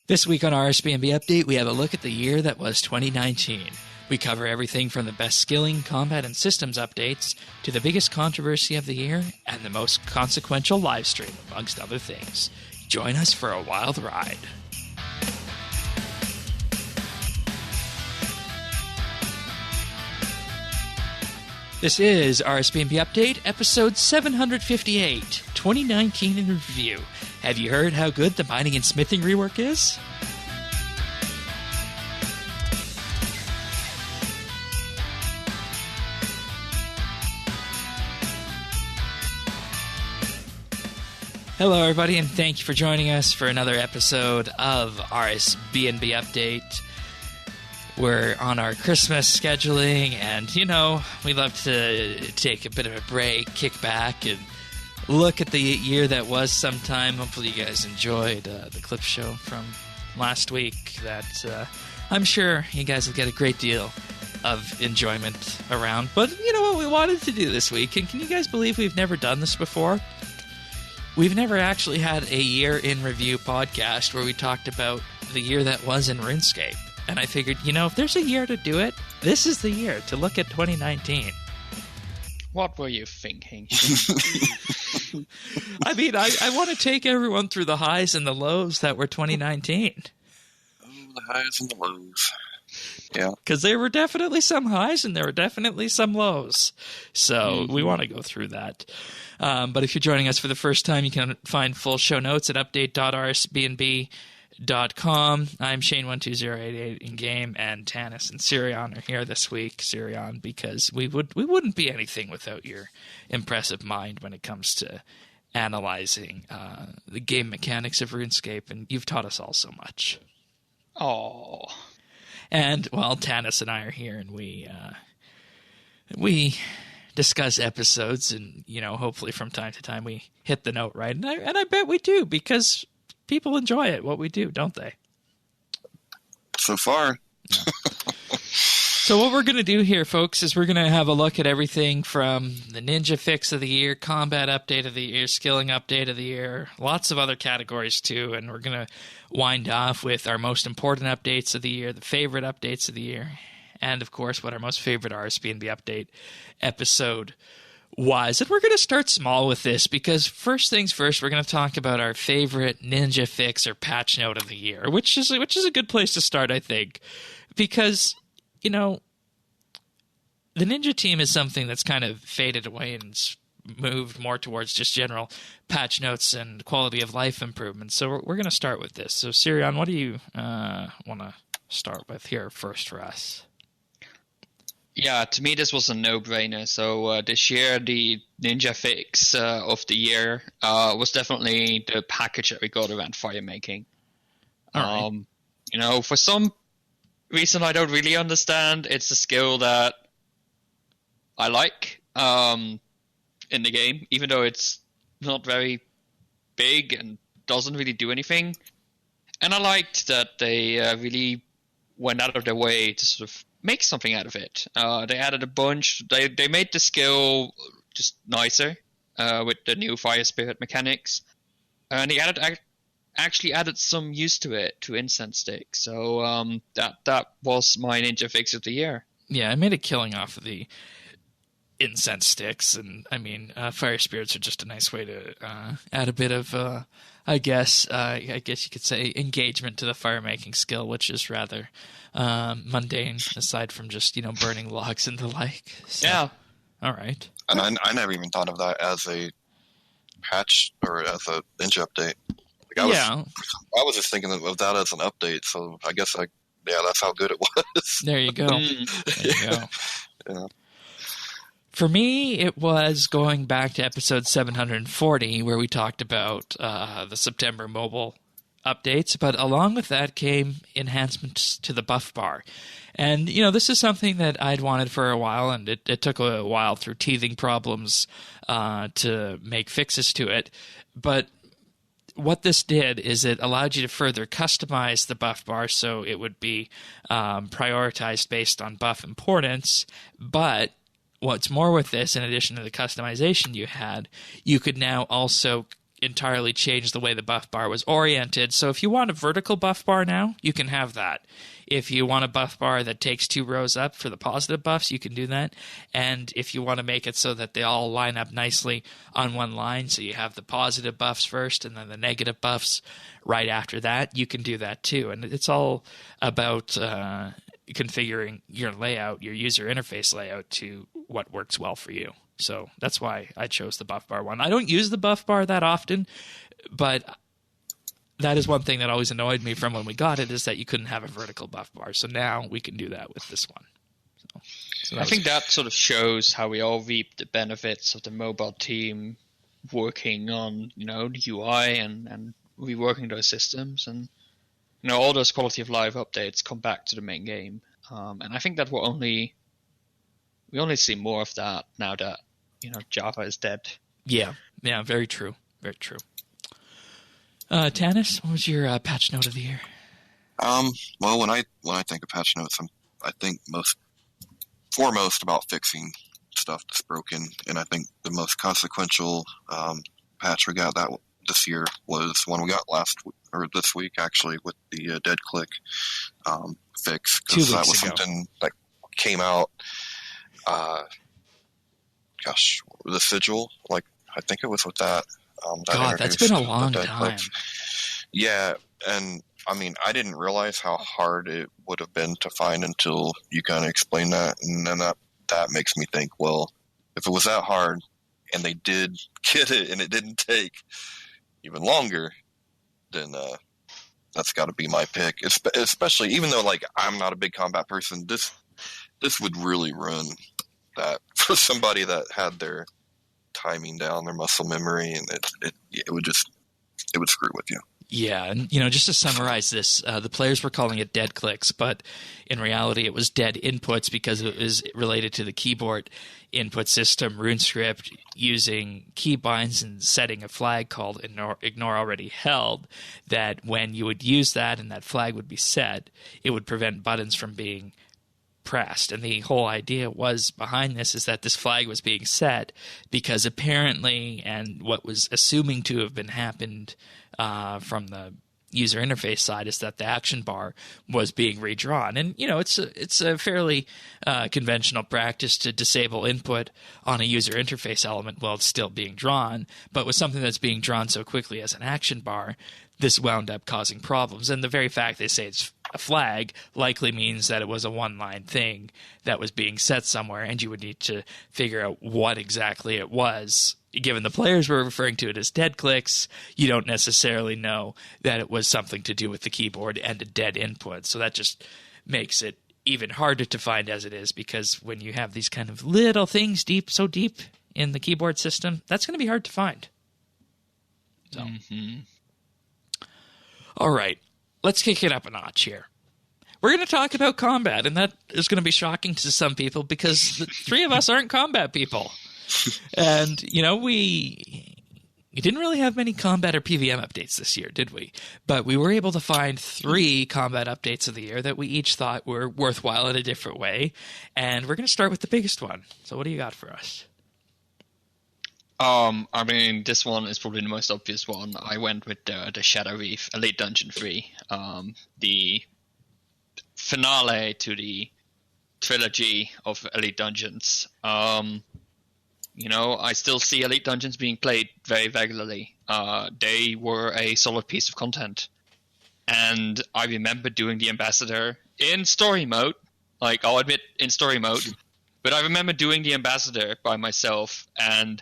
This week on RSBANDB Update, we have a look at the year that was 2019. We cover everything from the best skilling, combat, and systems updates to the biggest controversy of the year and the most consequential livestream, amongst other things. Join us for a wild ride. This is RSBANDB Update, episode 758, 2019 in review. Have you heard how good the mining and smithing rework is? Hello, everybody, and thank you for joining us for another episode of RSBANDB Update. We're on our Christmas scheduling, and, we love to take a bit of a break, kick back, and look at the year that was sometime. Hopefully you guys enjoyed the clip show from last week that I'm sure you guys will get a great deal of enjoyment around. But you know what we wanted to do this week, and can you guys believe we've never done this before? We've never actually had a year in review podcast where we talked about the year that was in RuneScape. And I figured, if there's a year to do it, this is the year to look at 2019. What were you thinking? I mean, I want to take everyone through the highs and the lows that were 2019. Oh, the highs and the lows. Yeah. Because there were definitely some highs and there were definitely some lows. So we want to go through that. But if you're joining us for the first time, you can find full show notes at update.rsbnb.com. I'm Shane12088 in game, and Tanis and Sirion are here this week. Sirion, because we wouldn't be anything without your impressive mind when it comes to analyzing the game mechanics of RuneScape, and you've taught us all so much. Oh. And Tanis and I are here, and we discuss episodes, and hopefully from time to time we hit the note right, and I bet we do, because people enjoy it, what we do, don't they? So far. Yeah. So what we're going to do here, folks, is we're going to have a look at everything from the ninja fix of the year, combat update of the year, skilling update of the year, lots of other categories too, and we're going to wind off with our most important updates of the year, the favorite updates of the year, and of course what our most favorite RSBANDB update episode was. And we're going to start small with this, because first things first, we're going to talk about our favorite ninja fix or patch note of the year, which is a good place to start, I think, because the ninja team is something that's kind of faded away and moved more towards just general patch notes and quality of life improvements. So we're going to start with this. So Sirion, what do you want to start with here first for us? Yeah, to me this was a no-brainer. So this year the ninja fix of the year was definitely the package that we got around fire making. All right. For some reason I don't really understand, it's a skill that I like in the game, even though it's not very big and doesn't really do anything. And I liked that they really went out of their way to sort of make something out of it. They added a bunch. They made the skill just nicer with the new fire spirit mechanics, and they actually added some use to it, to incense stick. So that was my ninja fix of the year. Yeah, I made a killing off of the incense sticks, and I mean, fire spirits are just a nice way to add a bit of, I guess you could say, engagement to the fire making skill, which is rather mundane aside from just burning logs and the like. So, yeah. All right. And I never even thought of that as a patch or as a ninja update. I was just thinking of that as an update. So I guess that's how good it was. There you go. There you go. Yeah. For me, it was going back to episode 740, where we talked about the September mobile updates, but along with that came enhancements to the buff bar. And, this is something that I'd wanted for a while, and it took a while through teething problems to make fixes to it. But what this did is it allowed you to further customize the buff bar so it would be prioritized based on buff importance, but what's more with this, in addition to the customization you could now also entirely changed the way the buff bar was oriented. So if you want a vertical buff bar now, you can have that. If you want a buff bar that takes 2 rows up for the positive buffs, you can do that. And if you want to make it so that they all line up nicely on one line, so you have the positive buffs first and then the negative buffs right after that, you can do that too. And it's all about configuring your layout, your user interface layout, to what works well for you. So that's why I chose the buff bar one. I don't use the buff bar that often, but that is one thing that always annoyed me from when we got it, is that you couldn't have a vertical buff bar. So now we can do that with this one. So I think that sort of shows how we all reap the benefits of the mobile team working on, the UI and reworking those systems. And, all those quality of life updates come back to the main game. And I think that we only see more of that now that, Java is dead. Yeah, very true. Very true. Tanis, what was your patch note of the year? Well, when I think of patch notes, I think foremost about fixing stuff that's broken, and I think the most consequential patch we got this year was one we got this week actually, with the dead click fix, because that was something that came out. The sigil, I think it was with that. God, that's been a long time. Yeah, and I mean, I didn't realize how hard it would have been to find until you kind of explained that, and then that makes me think, well, if it was that hard and they did get it and it didn't take even longer, then that's got to be my pick. Especially, even though I'm not a big combat person, this would really ruin that for somebody that had their timing down, their muscle memory, and it would screw with you. Yeah, and just to summarize this, the players were calling it dead clicks, but in reality it was dead inputs because it was related to the keyboard input system RuneScript using keybinds and setting a flag called ignore already held, that when you would use that and that flag would be set, it would prevent buttons from being pressed. And the whole idea was behind this is that this flag was being set because apparently, and what was assuming to have been happened from the user interface side, is that the action bar was being redrawn. And it's a fairly conventional practice to disable input on a user interface element while it's still being drawn, but with something that's being drawn so quickly as an action bar, this wound up causing problems. And the very fact they say it's a flag likely means that it was a one-line thing that was being set somewhere, and you would need to figure out what exactly it was. Given the players were referring to it as dead clicks, you don't necessarily know that it was something to do with the keyboard and a dead input. So that just makes it even harder to find as it is, because when you have these kind of little things so deep in the keyboard system, that's going to be hard to find. So, All right. Let's kick it up a notch here. We're going to talk about combat, and that is going to be shocking to some people because the three of us aren't combat people. And, we didn't really have many combat or PVM updates this year, did we? But we were able to find 3 combat updates of the year that we each thought were worthwhile in a different way. And we're going to start with the biggest one. So what do you got for us? I mean, this one is probably the most obvious one. I went with the Shadow Reef Elite Dungeon 3, the finale to the trilogy of Elite Dungeons. I still see Elite Dungeons being played very regularly. They were a solid piece of content. And I remember doing the Ambassador in story mode. I'll admit, in story mode. But I remember doing the Ambassador by myself and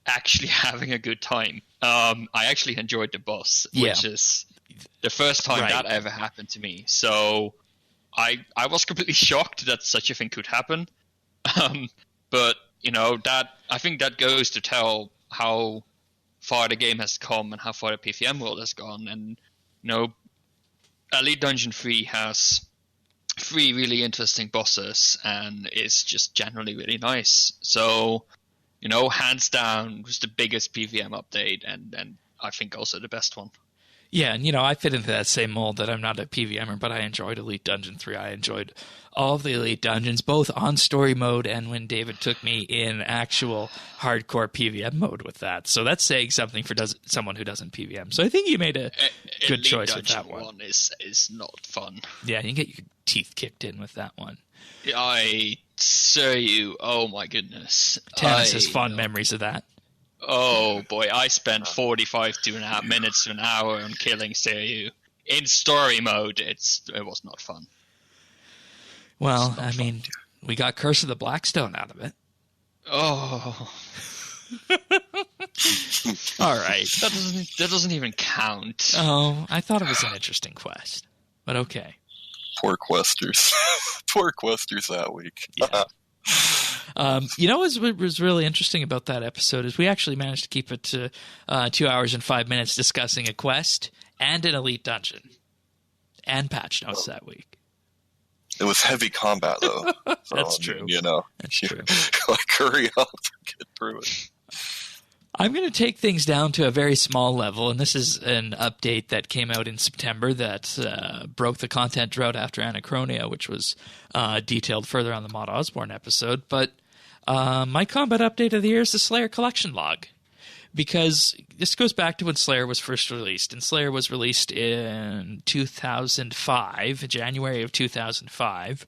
actually having a good time. I actually enjoyed the boss, which is the first time that ever happened to me. So I was completely shocked that such a thing could happen. But that, I think that goes to tell how far the game has come and how far the PVM world has gone. And Elite Dungeon 3 has 3 really interesting bosses and is just generally really nice. So hands down, was the biggest PVM update, and I think also the best one. Yeah, and I fit into that same mold that I'm not a PVMer, but I enjoyed Elite Dungeon 3. I enjoyed all of the Elite Dungeons, both on story mode and when David took me in actual hardcore PVM mode with that. So that's saying something for someone who doesn't PVM. So I think you made a good Elite choice Dungeon with that one. Is not fun. Yeah, you can get your teeth kicked in with that one. I say you, oh my goodness. Tannis has fond memories of that. Oh boy, I spent 45 to an hour, minutes to an hour on killing Seiryu. In story mode, it was not fun. Well, I mean, we got Curse of the Blackstone out of it. Oh. All right. That doesn't even count. Oh, I thought it was an interesting quest. But okay. Poor questers. Poor questers that week. Yeah. What was really interesting about that episode is we actually managed to keep it to 2 hours and 5 minutes discussing a quest and an elite dungeon and patch notes that week. It was heavy combat, though. So, That's true. That's true. Like, hurry up and get through it. I'm going to take things down to a very small level, and this is an update that came out in September that broke the content drought after Anachronia, which was detailed further on the Maud Osborne episode. But my combat update of the year is the Slayer collection log, because this goes back to when Slayer was first released, and Slayer was released in 2005, January of 2005,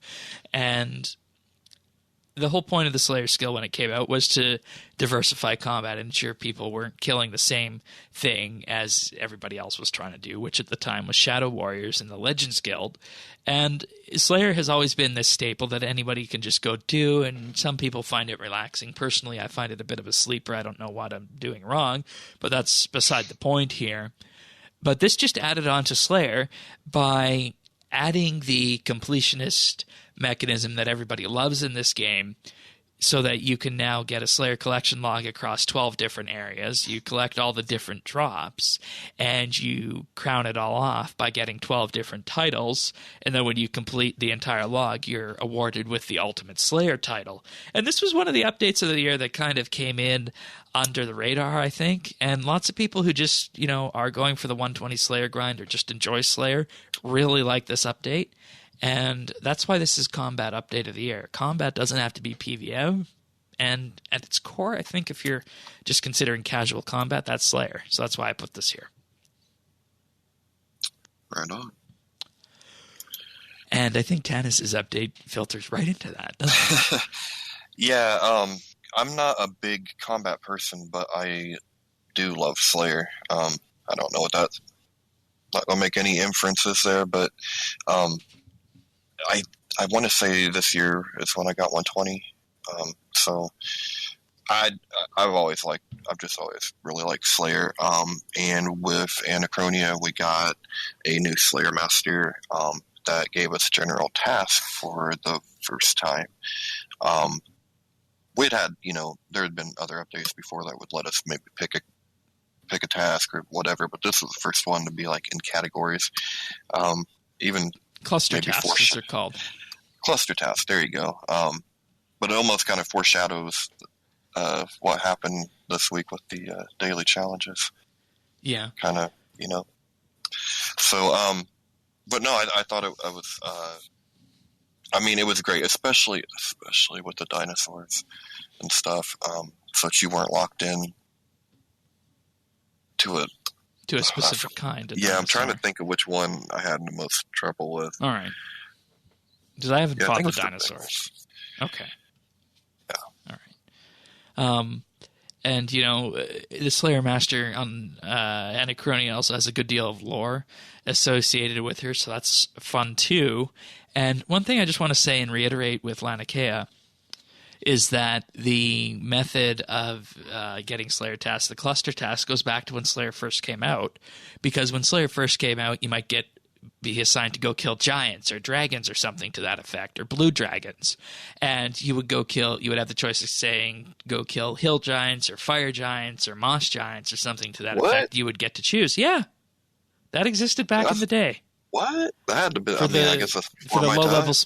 and the whole point of the Slayer skill when it came out was to diversify combat and ensure people weren't killing the same thing as everybody else was trying to do, which at the time was Shadow Warriors and the Legends Guild. And Slayer has always been this staple that anybody can just go do, and some people find it relaxing. Personally, I find it a bit of a sleeper. I don't know what I'm doing wrong, but that's beside the point here. But this just added on to Slayer by adding the completionist mechanism that everybody loves in this game, so that you can now get a Slayer collection log across 12 different areas. You collect all the different drops, and you crown it all off by getting 12 different titles. And then when you complete the entire log, you're awarded with the Ultimate Slayer title. And this was one of the updates of the year that kind of came in under the radar, I think. And lots of people who just, are going for the 120 Slayer grind or just enjoy Slayer really like this update. And that's why this is Combat Update of the Year. Combat doesn't have to be PVM. And at its core, I think if you're just considering casual combat, that's Slayer. So that's why I put this here. Right on. And I think Tannis's update filters right into that, doesn't it? Yeah, I'm not a big combat person, but I do love Slayer. I don't know what that's... Not going to make any inferences there, but... I want to say this year is when I got 120. So I've just always really liked Slayer. And with Anachronia, we got a new Slayer Master that gave us general tasks for the first time. We'd had, there had been other updates before that would let us maybe pick a task or whatever, but this was the first one to be like in categories. Even cluster tasks, as they're called. Cluster tasks, there you go. But it almost kind of foreshadows what happened this week with the daily challenges. Yeah. Kind of, So, but no, I thought it was, it was great, especially with the dinosaurs and stuff, so that you weren't locked in to a specific kind of dinosaur. I'm trying to think of which one I had the most trouble with. All right. Because I haven't fought the dinosaurs. Okay. Yeah. All right. And, the Slayer Master on Anachronia also has a good deal of lore associated with her, so that's fun too. And one thing I just want to say and reiterate with Laniakea is that the method of getting Slayer tasks, the cluster task, goes back to when Slayer first came out. Because when Slayer first came out, you might be assigned to go kill giants or dragons or something to that effect, or blue dragons. And you would have the choice of saying, go kill hill giants or fire giants or moss giants or something to that effect. You would get to choose. Yeah. That existed back in the day. What? That had to be, I guess that's for the low levels.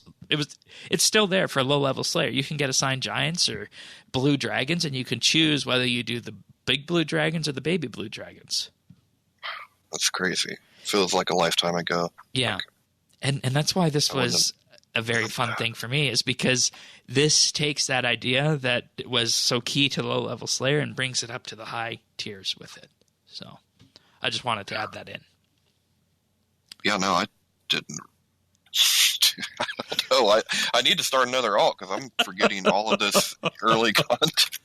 It's still there for a low level Slayer. You can get assigned giants or blue dragons, and you can choose whether you do the big blue dragons or the baby blue dragons. That's crazy. Feels like a lifetime ago. Yeah. And that's why this was a very fun thing for me, is because this takes that idea that was so key to low-level Slayer and brings it up to the high tiers with it. So I just wanted to add that in. Yeah, no, I didn't. I don't know. I need to start another alt because I'm forgetting all of this early content.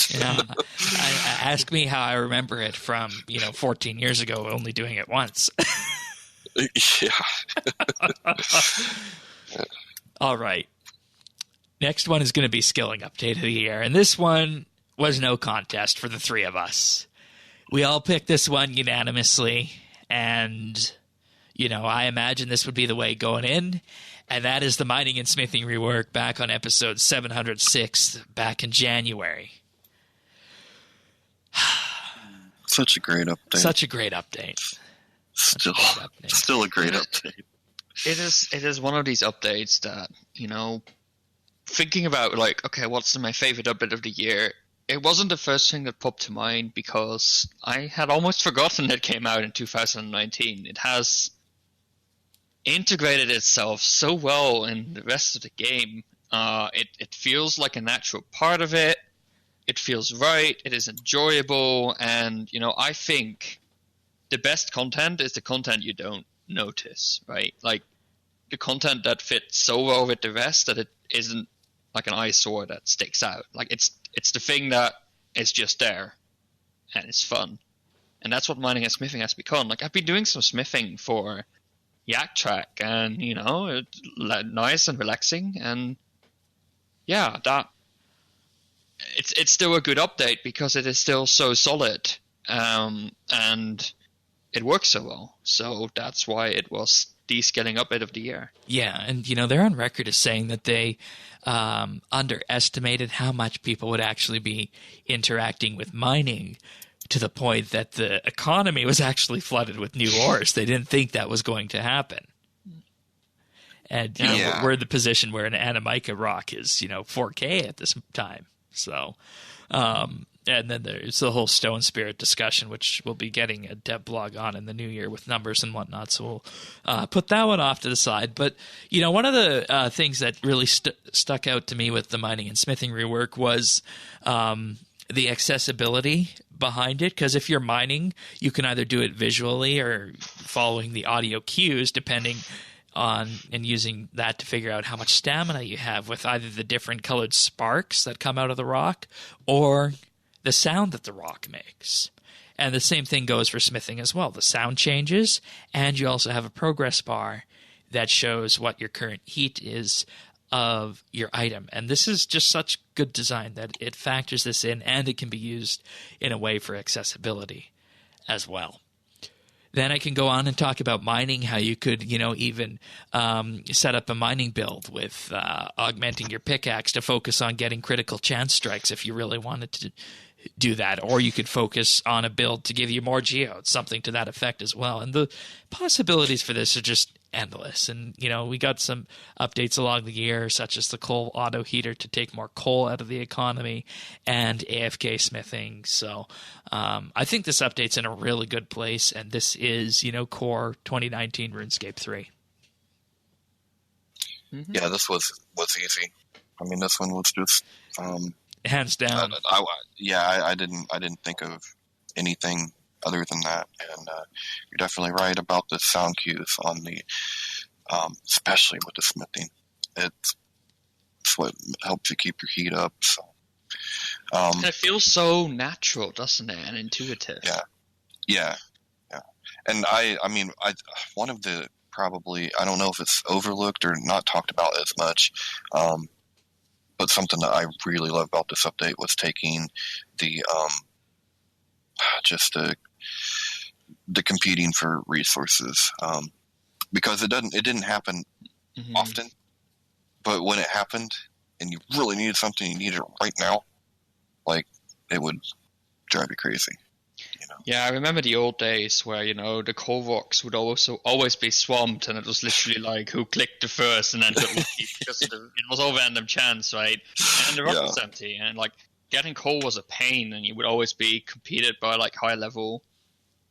Yeah, ask me how I remember it from 14 years ago, only doing it once. Yeah. All right. Next one is going to be skilling update of the year, and this one was no contest for the three of us. We all picked this one unanimously, and I imagine this would be the way going in, and that is the mining and smithing rework back on episode 706 back in January. Such a great update. Such a great update. Still a great update. It is one of these updates that, thinking about like, okay, what's my favorite update of the year? It wasn't the first thing that popped to mind because I had almost forgotten it came out in 2019. It has integrated itself so well in the rest of the game. It feels like a natural part of it. It feels right. It is enjoyable. And, I think the best content is the content you don't notice, right? Like the content that fits so well with the rest that it isn't like an eyesore that sticks out. Like it's the thing that is just there and it's fun. And that's what mining and smithing has become. Like I've been doing some smithing for Yak Track and, it's nice and relaxing. And yeah, that it's still a good update because it is still so solid. And it works so well. So that's why it was the scaling update of the year. Yeah, and they're on record as saying that they underestimated how much people would actually be interacting with mining, to the point that the economy was actually flooded with new ores. They didn't think that was going to happen. And we're in the position where an Anamica rock is 4K at this time. So and then there's the whole Stone Spirit discussion, which we'll be getting a dev blog on in the new year with numbers and whatnot. So we'll put that one off to the side. But, one of the things that really stuck out to me with the mining and smithing rework was the accessibility behind it. Because if you're mining, you can either do it visually or following the audio cues, depending on and using that to figure out how much stamina you have with either the different colored sparks that come out of the rock or the sound that the rock makes. And the same thing goes for smithing as well. The sound changes, and you also have a progress bar that shows what your current heat is of your item. And this is just such good design that it factors this in, and it can be used in a way for accessibility as well. Then I can go on and talk about mining, how you could, even set up a mining build with augmenting your pickaxe to focus on getting critical chance strikes if you really wanted to do that. Or you could focus on a build to give you more geodes, something to that effect as well. And the possibilities for this are just endless. And, we got some updates along the year, such as the coal auto heater to take more coal out of the economy and AFK smithing. So I think this update's in a really good place. And this is, core 2019 RuneScape 3. Mm-hmm. Yeah, this was easy. I mean, this one was just hands down. I didn't think of anything other than that, and you're definitely right about the sound cues on the, especially with the smithing. It's what helps you keep your heat up. So, and it feels so natural, doesn't it, and intuitive. Yeah. And I mean, one of the probably, I don't know if it's overlooked or not talked about as much, but something that I really love about this update was taking the just the competing for resources, because it didn't happen often, but when it happened and you really needed something, you needed it right now, like it would drive you crazy. Yeah, I remember the old days where, the coal rocks would also always be swamped, and it was literally like who clicked the first and then got lucky because it was all random chance, right? And the rock was empty, and like getting coal was a pain, and you would always be competed by like high level,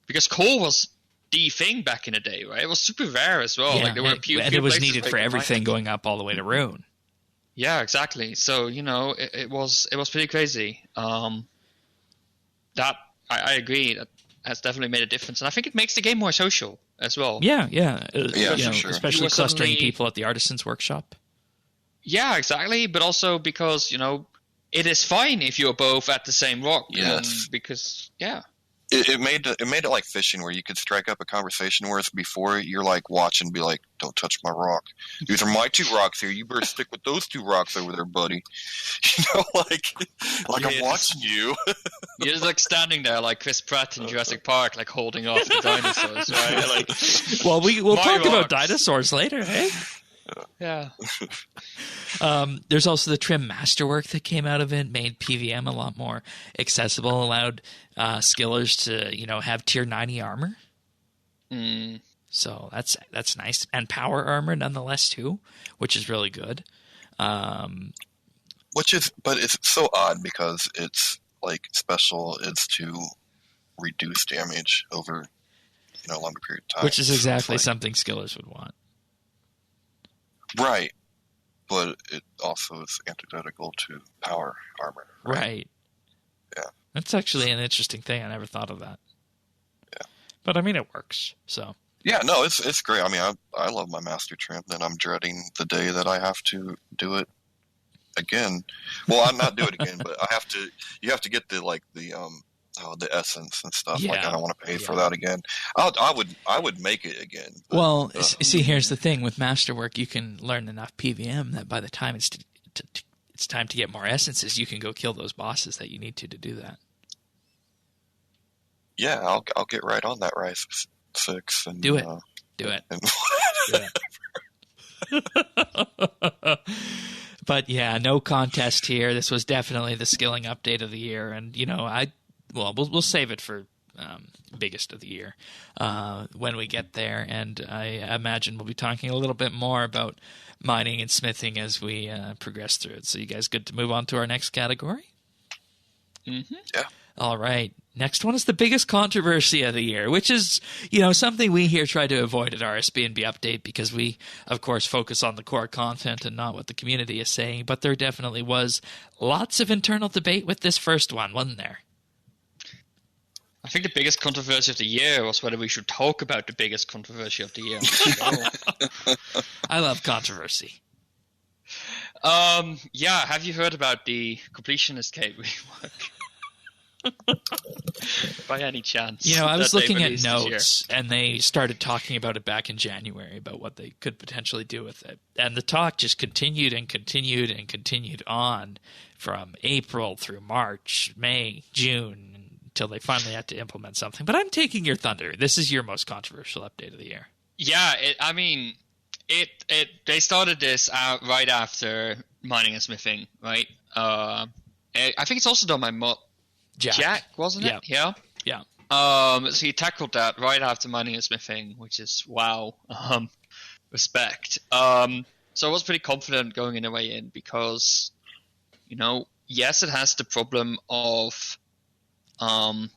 because coal was the thing back in the day, right? It was super rare as well. Like there were and it was needed for everything going up all the way to Rune. Yeah, exactly. So it was pretty crazy. That I agree. That has definitely made a difference, and I think it makes the game more social as well. Yeah, for sure. Especially clustering people at the Artisan's Workshop. Yeah, exactly. But also because it is fine if you're both at the same rock. Yes. Because It made it like fishing, where you could strike up a conversation, whereas before you're like watching, be like, "Don't touch my rock. These are my 2 rocks here. You better stick with those 2 rocks over there, buddy." Like I'm watching you. You're just like standing there like Chris Pratt in Jurassic Park, like holding off the dinosaurs, right? Like, well, we'll talk about dinosaurs later, hey? Yeah. There's also the trim masterwork that came out of it, made PVM a lot more accessible, allowed skillers to have tier 90 armor. So that's nice, and power armor nonetheless too, which is really good. But it's so odd because it's like special is to reduce damage over a longer period of time, which is exactly something skillers would want. Right, but it also is antithetical to power armor. Right. Yeah. That's actually an interesting thing. I never thought of that. Yeah. But I mean, it works. So. Yeah, no, it's great. I mean, I love my master trim, and I'm dreading the day that I have to do it again. Well, I'm not do it again, but you have to get the essence and stuff. Yeah. Like, I don't want to pay for that again. I would make it again. But, well, see, here's the thing with masterwork: you can learn enough PVM that by the time it's time to get more essences, you can go kill those bosses that you need to do that. Yeah, I'll get right on that Rise 6 and do it. Do it. But yeah, no contest here. This was definitely the skilling update of the year, and we'll save it for biggest of the year when we get there, and I imagine we'll be talking a little bit more about mining and smithing as we progress through it. So you guys good to move on to our next category? Mm-hmm. Yeah. All right. Next one is the biggest controversy of the year, which is, something we here try to avoid at RSBANDB Update because we, of course, focus on the core content and not what the community is saying. But there definitely was lots of internal debate with this first one, wasn't there? I think the biggest controversy of the year was whether we should talk about the biggest controversy of the year. I love controversy. Yeah, have you heard about the completionist cave rework? By any chance? I was looking at notes, and they started talking about it back in January, about what they could potentially do with it. And the talk just continued and continued and continued on from April through March, May, June, until they finally had to implement something. But I'm taking your thunder. This is your most controversial update of the year. Yeah, they started this out right after mining and smithing, right? I think it's also done by Jack, wasn't it? Yeah. So he tackled that right after mining and smithing, which is wow. Respect. So I was pretty confident going in the way in because, yes, it has the problem of the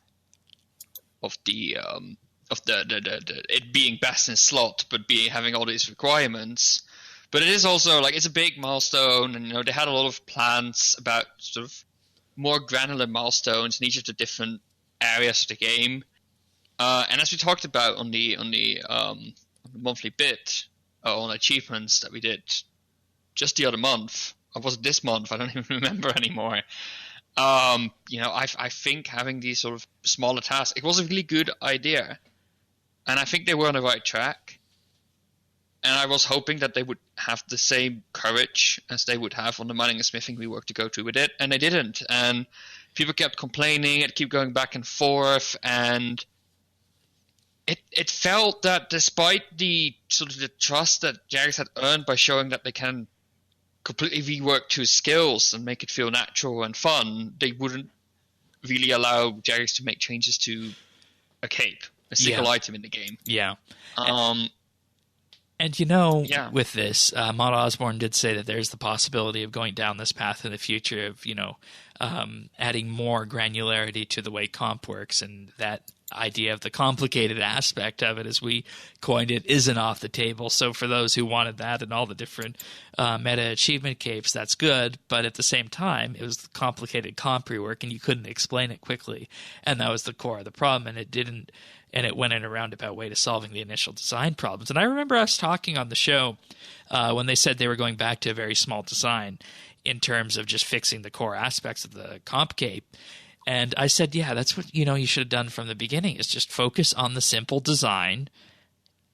it being best in slot, but having all these requirements. But it is also it's a big milestone, and they had a lot of plans about sort of more granular milestones in each of the different areas of the game. And as we talked about on the monthly bit on achievements that we did just the other month, or was it this month? I don't even remember anymore. I think having these sort of smaller tasks, it was a really good idea, and I think they were on the right track. And I was hoping that they would have the same courage as they would have on the mining and smithing rework to go through with it, and they didn't. And people kept complaining, it kept going back and forth, and it felt that despite the sort of the trust that Jagex had earned by showing that they can completely rework to skills and make it feel natural and fun, they wouldn't really allow Jagex to make changes to a cape, a single item in the game. Yeah. And with this, Maud Osborne did say that there's the possibility of going down this path in the future of, adding more granularity to the way comp works, and that idea of the complicated aspect of it, as we coined it, isn't off the table. So for those who wanted that and all the different meta achievement capes, that's good. But at the same time, it was complicated comp rework, and you couldn't explain it quickly. And that was the core of the problem, and it went in a roundabout way to solving the initial design problems. And I remember us talking on the show when they said they were going back to a very small design in terms of just fixing the core aspects of the comp cape. And I said, yeah, that's what you should have done from the beginning, is just focus on the simple design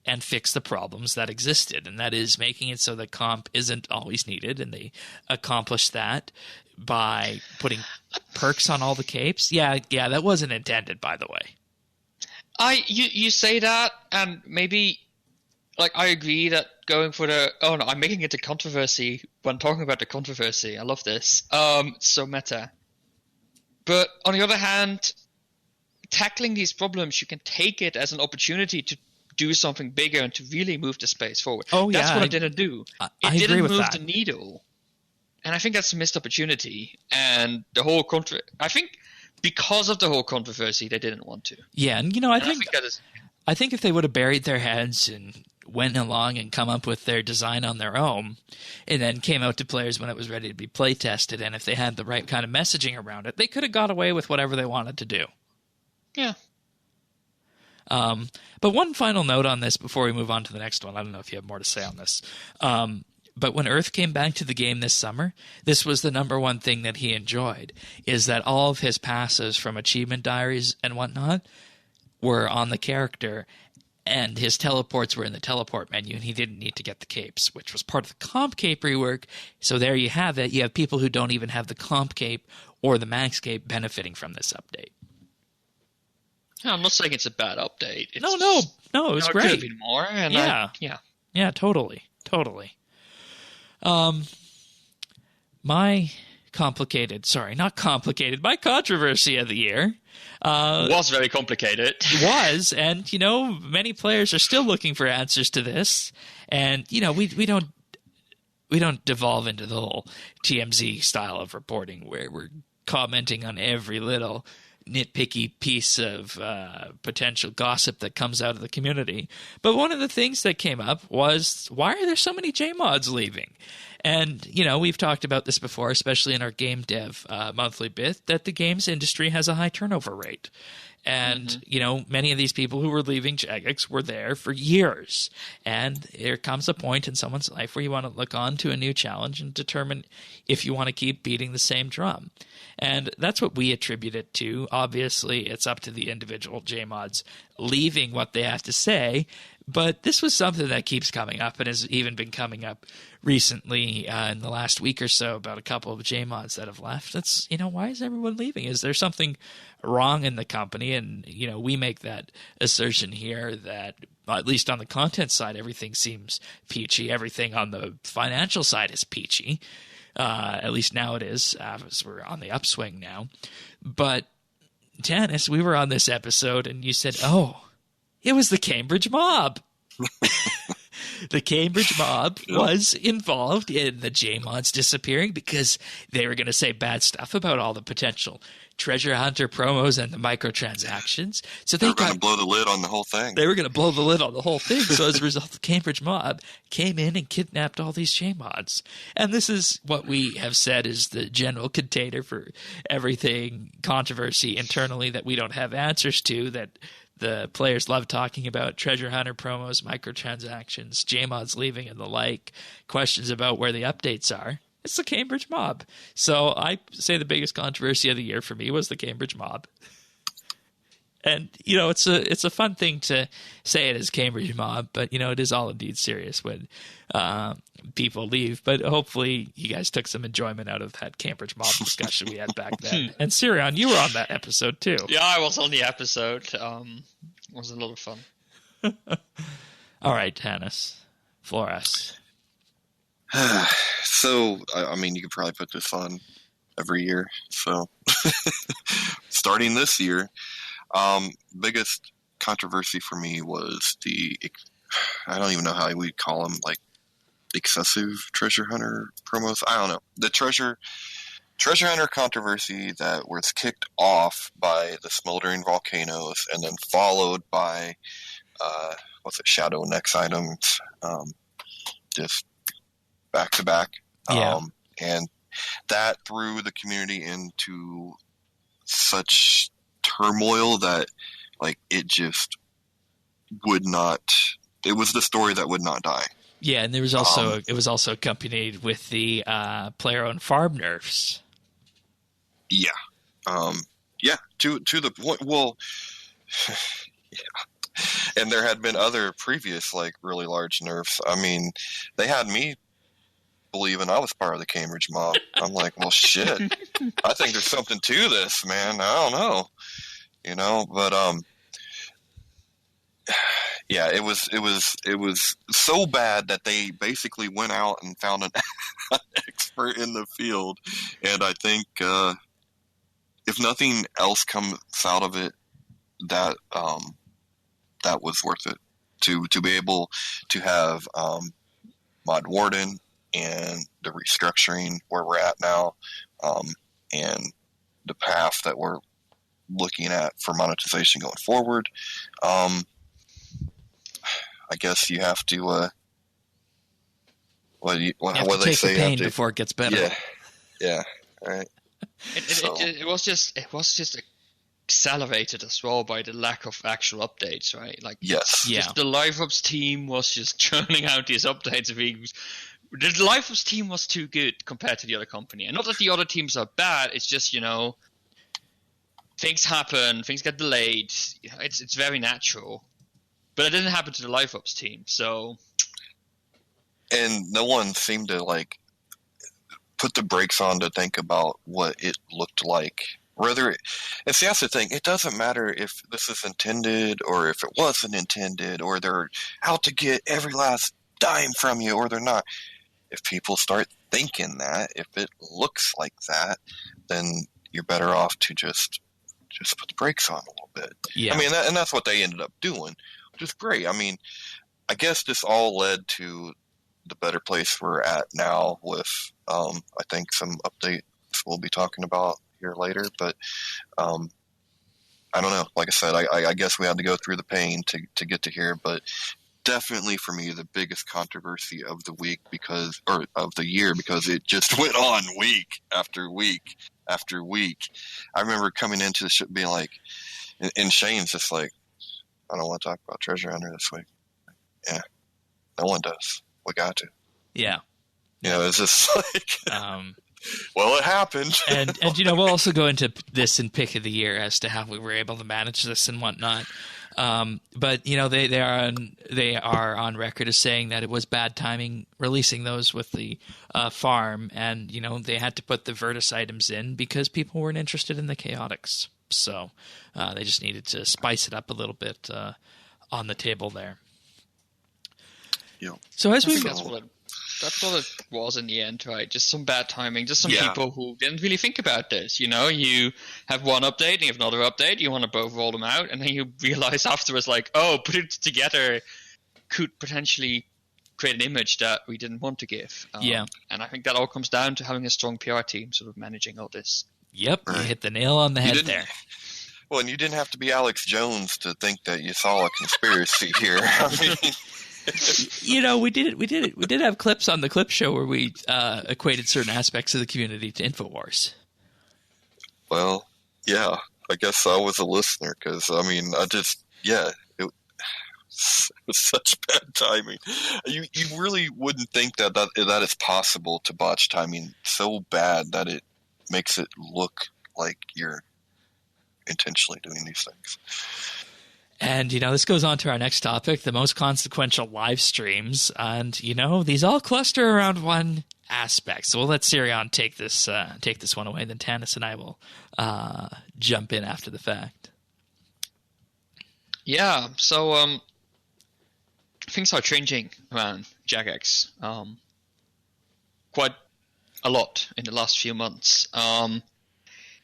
and fix the problems that existed. And that is making it so that comp isn't always needed. And they accomplished that by putting perks on all the capes. Yeah, that wasn't intended, by the way. You say that, and maybe I agree that going for I'm making it a controversy when talking about the controversy. I love this. So meta. But on the other hand, tackling these problems, you can take it as an opportunity to do something bigger and to really move the space forward. Oh, yeah. That's what it didn't do. I didn't agree with move that. the needle. And I think that's a missed opportunity. And the whole I think because of the whole controversy, they didn't want to. Yeah, and I think if they would have buried their heads and went along and come up with their design on their own, and then came out to players when it was ready to be play tested, and if they had the right kind of messaging around it, they could have got away with whatever they wanted to do. Yeah. But one final note on this before we move on to the next one. I don't know if you have more to say on this. But when Earth came back to the game this summer, this was the number one thing that he enjoyed, is that all of his passes from achievement diaries and whatnot were on the character, and his teleports were in the teleport menu, and he didn't need to get the capes, which was part of the comp cape rework. So there you have it. You have people who don't even have the comp cape or the max cape benefiting from this update. Yeah, I'm not saying it's a bad update. No, it was great. It could have been more. And yeah, totally. My controversy of the year was very complicated. Was, and many players are still looking for answers to this, and we don't devolve into the whole TMZ style of reporting where we're commenting on every little nitpicky piece of potential gossip that comes out of the community. But one of the things that came up was, why are there so many JMods leaving? And, we've talked about this before, especially in our game dev monthly bit, that the games industry has a high turnover rate. And, many of these people who were leaving Jagex were there for years. And there comes a point in someone's life where you want to look on to a new challenge and determine if you want to keep beating the same drum. And that's what we attribute it to. Obviously, it's up to the individual JMods leaving what they have to say. But this was something that keeps coming up and has even been coming up recently in the last week or so about a couple of JMods that have left. That's, why is everyone leaving? Is there something wrong in the company? And, we make that assertion here that, at least on the content side, everything seems peachy. Everything on the financial side is peachy. At least now it is, as we're on the upswing now. But, Dennis, we were on this episode and you said, it was the Cambridge mob. The Cambridge mob was involved in the JMods disappearing because they were going to say bad stuff about all the potential treasure hunter promos and the microtransactions. So they were going to blow the lid on the whole thing. They were going to blow the lid on the whole thing. So as a result, the Cambridge mob came in and kidnapped all these JMods. And this is what we have said is the general container for everything controversy internally that we don't have answers to, that the players love talking about: treasure hunter promos, microtransactions, JMods leaving, and the like. Questions about where the updates are. It's the Cambridge mob. So I say the biggest controversy of the year for me was the Cambridge mob. And, it's a fun thing to say it as Cambridge mob, but, it is all indeed serious when people leave. But hopefully you guys took some enjoyment out of that Cambridge mob discussion we had back then. And Sirion, you were on that episode too. Yeah, I was on the episode. It was a lot of fun. All right, Hannes, for us. So, you could probably put this on every year. So, starting this year, biggest controversy for me was the I don't even know how we call them, like excessive treasure hunter promos. I don't know. The treasure hunter controversy that was kicked off by the smoldering volcanoes and then followed by Shadow Next items, just back to back. Yeah. And that threw the community into such turmoil that, like, it just would not. It was the story that would not die. Yeah, and there was also it was also accompanied with the player-owned farm nerfs. Yeah, yeah. To the point. Well, yeah. And there had been other previous, like, really large nerfs. I mean, they had me believing I was part of the Cambridge mob. I'm like, well, shit. I think there's something to this, man. I don't know, but yeah, it was so bad that they basically went out and found an expert in the field, and I think if nothing else comes out of it, that was worth it to be able to have Mod Warden and the restructuring where we're at now, and the path that we're looking at for monetization going forward. I guess you have to. What do they say? The pain before it gets better. Yeah. All right. It was just accelerated as well by the lack of actual updates, right? Like, yes, just the Live Ops team was just churning out these updates. The Live Ops team was too good compared to the other company, and not that the other teams are bad. It's just things happen, things get delayed. It's very natural, but it didn't happen to the Live Ops team. So, and no one seemed to like put the brakes on to think about what it looked like. And see, that's the thing. It doesn't matter if this is intended or if it wasn't intended, or they're out to get every last dime from you, or they're not. If people start thinking that, if it looks like that, then you're better off to just put the brakes on a little bit. Yeah. I mean, and that's what they ended up doing, which is great. I mean, I guess this all led to the better place we're at now with, I think, some updates we'll be talking about here later. But I don't know. Like I said, I guess we had to go through the pain to get to here. But definitely for me, the biggest controversy of the week of the year, because it just went on week after week after week. I remember coming into the ship being like, and Shane's just like, I don't want to talk about Treasure Hunter this week. Yeah, no one does. We got to. Yeah. It's just like, well, it happened. and we'll also go into this in Pick of the Year as to how we were able to manage this and whatnot. But they are on record as saying that it was bad timing releasing those with the farm, and they had to put the Virtus items in because people weren't interested in the chaotics. So they just needed to spice it up a little bit on the table there. Yeah. So that's what it was in the end, right? Just some bad timing, just some people who didn't really think about this. You have one update and you have another update, you want to both roll them out, and then you realize afterwards, like, oh, put it together could potentially create an image that we didn't want to give. And I think that all comes down to having a strong PR team sort of managing all this. Yep, you hit the nail on the head there. Well, and you didn't have to be Alex Jones to think that you saw a conspiracy here. I mean, we did have clips on the clip show where we equated certain aspects of the community to InfoWars. Well, yeah, I guess I was a listener because, I mean, it was such bad timing. You really wouldn't think that is possible to botch timing so bad that it makes it look like you're intentionally doing these things. And, this goes on to our next topic, the most consequential live streams. And, these all cluster around one aspect. So we'll let Sirion take this one away. Then Tanis and I will jump in after the fact. Yeah, so things are changing around Jagex quite a lot in the last few months.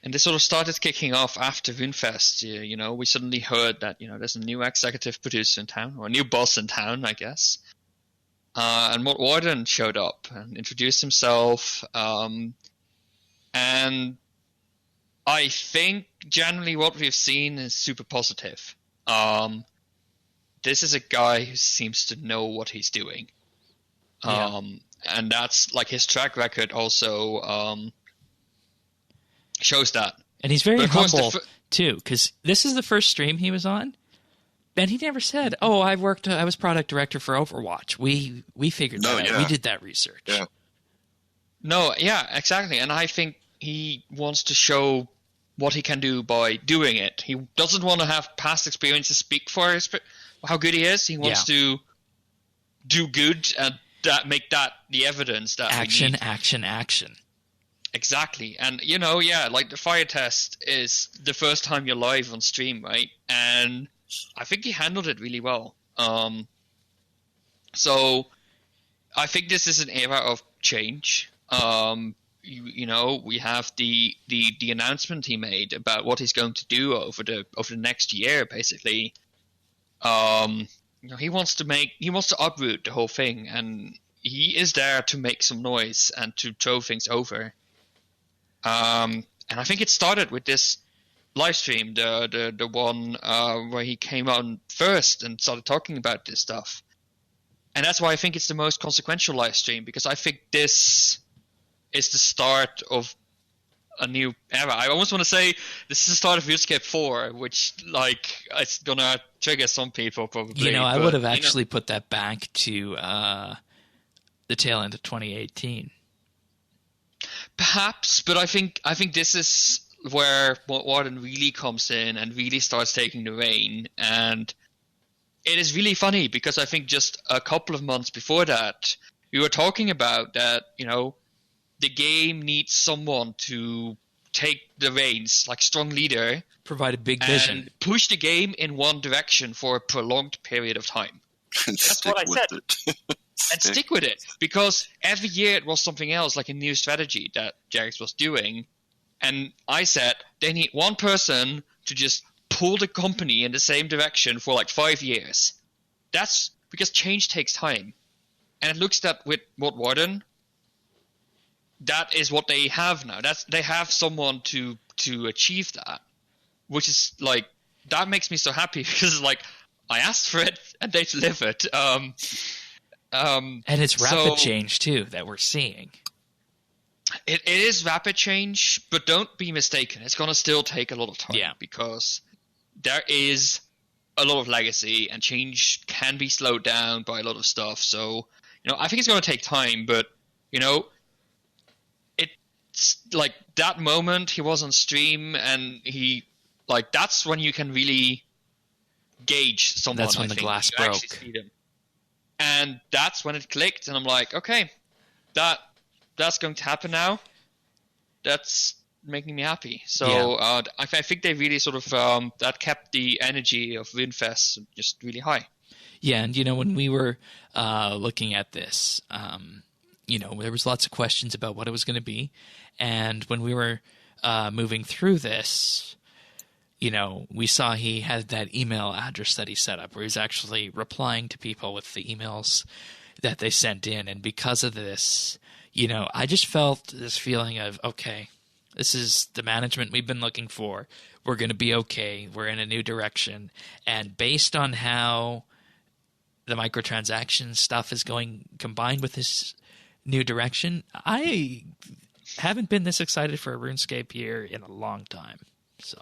And this sort of started kicking off after Runefest. You know, we suddenly heard that, you know, there's a new executive producer in town, or a new boss in town, I guess. And Mott Warden showed up and introduced himself. And I think generally what we've seen is super positive. This is a guy who seems to know what he's doing. And that's like his track record also shows that. And he's very humble too, because this is the first stream he was on, and he never said, "Oh, I was product director for Overwatch. We figured that out. We did that research." Yeah. No, yeah, exactly. And I think he wants to show what he can do by doing it. He doesn't want to have past experience to speak for how good he is. He wants to do good and make that the evidence that action. Exactly. And, you know, yeah, like the fire test is the first time you're live on stream, right? And I think he handled it really well. So I think this is an era of change. You know, we have the announcement he made about what he's going to do over the next year, basically. You know, he wants to uproot the whole thing, and he is there to make some noise and to throw things over. And I think it started with this live stream, the one where he came on first and started talking about this stuff. And that's why I think it's the most consequential live stream, because I think this is the start of a new era. I almost want to say this is the start of RuneScape 4, which, like, it's gonna trigger some people probably. You know, I would have actually put that back to the tail end of 2018. Perhaps, but I think this is where Warden really comes in and really starts taking the reign. And it is really funny because I think just a couple of months before that, we were talking about that, you know, the game needs someone to take the reins, like strong leader, provide a big vision, and push the game in one direction for a prolonged period of time. That's what I said. And stick with it, because every year it was something else, like a new strategy that Jagex was doing. And I said they need one person to just pull the company in the same direction for like 5 years. That's because change takes time. And it looks that with Mott Warden, that is what they have now. They have someone to achieve that, which is like, that makes me so happy, because like I asked for it and they delivered. And it's rapid change too that we're seeing. It is rapid change, but don't be mistaken. It's going to still take a lot of time, because there is a lot of legacy, and change can be slowed down by a lot of stuff. So, you know, I think it's going to take time, but, you know, it's like that moment he was on stream and he, like, that's when you can really gauge someone. That's when the glass broke. And that's when it clicked, and I'm like, okay, that's going to happen now. That's making me happy. So I think they really sort of that kept the energy of Runefest just really high. Yeah, and you know, when we were looking at this, you know, there was lots of questions about what it was going to be, and when we were moving through this, you know, we saw he had that email address that he set up where he's actually replying to people with the emails that they sent in. And because of this, you know, I just felt this feeling of, okay, this is the management we've been looking for. We're going to be okay. We're in a new direction. And based on how the microtransaction stuff is going combined with this new direction, I haven't been this excited for a RuneScape year in a long time. So,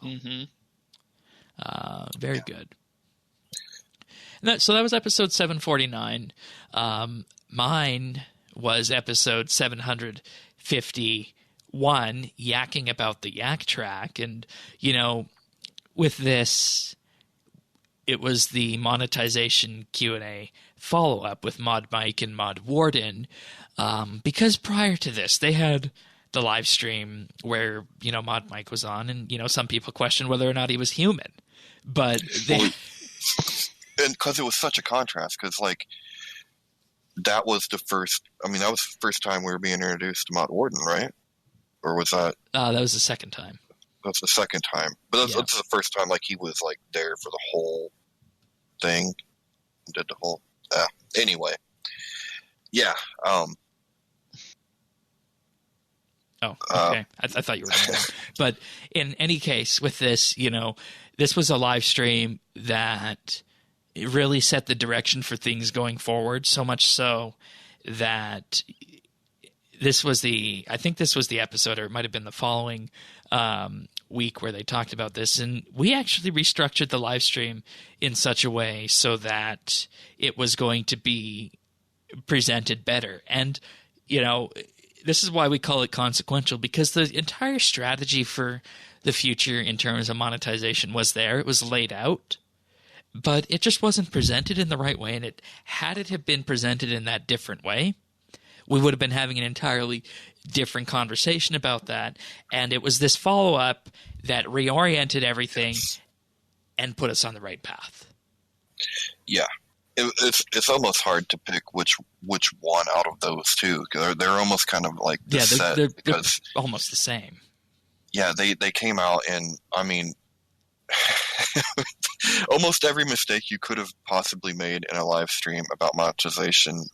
very good. So that was episode 749. Mine was episode 751, yakking about the yak track. And, you know, with this, it was the monetization Q&A follow-up with Mod Mike and Mod Warden. Because prior to this, they had the live stream where, you know, Mod Mike was on, and, you know, some people questioned whether or not he was human. But they... And because it was such a contrast, because, like, that was the first time we were being introduced to Mod Warden, right? Or was that... that was the second time. That's the second time, but that's the first time like he was like there for the whole thing. Did the whole anyway. Yeah. Oh, okay. I thought you were going to. But in any case, with this, this was a live stream that it really set the direction for things going forward, so much so that I think this was the episode, or it might have been the following week where they talked about this. And we actually restructured the live stream in such a way so that it was going to be presented better. And, this is why we call it consequential, because the entire strategy for the future in terms of monetization was there. It was laid out, but it just wasn't presented in the right way. And had it have been presented in that different way, we would have been having an entirely different conversation about that. And it was this follow-up that reoriented everything and put us on the right path. Yeah. It's almost hard to pick which one out of those two, because they're almost kind of like they're almost the same. Yeah, they came out, and I mean, almost every mistake you could have possibly made in a live stream about monetization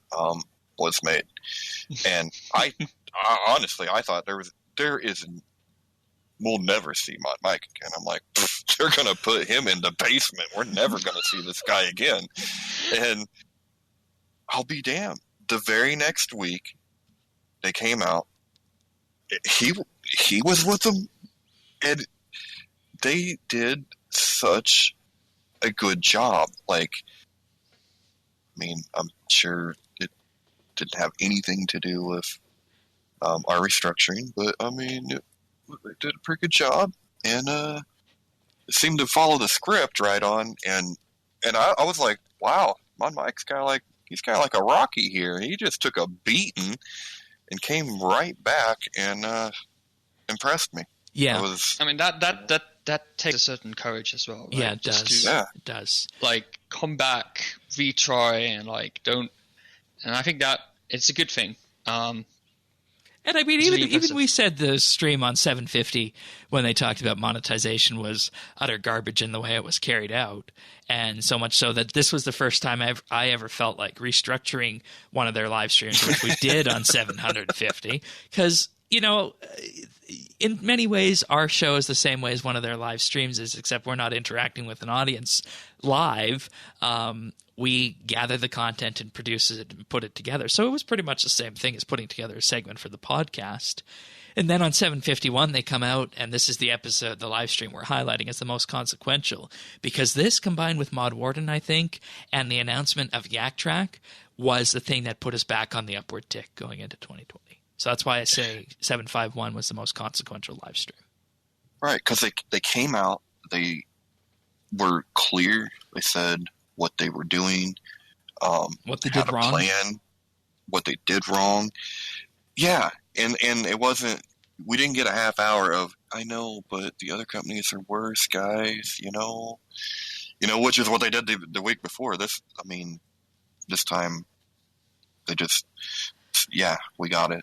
was made. And I honestly, I thought we'll never see Mike again. I'm like, they're going to put him in the basement. We're never going to see this guy again. And I'll be damned. The very next week, they came out. He was with them, and they did such a good job. Like, I mean, I'm sure it didn't have anything to do with our restructuring, but I mean, they did a pretty good job, and it seemed to follow the script right on. And I was like, wow, my Mike's he's kind of like a Rocky here. He just took a beating and came right back and impressed me. Yeah, that takes a certain courage as well. Right? Yeah, it does. It does. Like, come back, retry, and don't. And I think that it's a good thing. And I mean, even we said the stream on 750 when they talked about monetization was utter garbage in the way it was carried out. And so much so that this was the first time I ever felt like restructuring one of their live streams, which we did on 750. Because, in many ways, our show is the same way as one of their live streams is, except we're not interacting with an audience live. We gather the content and produce it and put it together. So it was pretty much the same thing as putting together a segment for the podcast. And then on 751, they come out, and this is the episode, the live stream we're highlighting as the most consequential, because this, combined with Mod Warden, I think, and the announcement of Yak Track, was the thing that put us back on the upward tick going into 2020. So that's why I say 751 was the most consequential live stream. Right, because they came out, they were clear, they said what they were doing, what they did wrong, plan, what they did wrong. Yeah, and it wasn't. We didn't get a half hour of I know, but the other companies are worse, guys. Which is what they did the week before. This time they just we got it.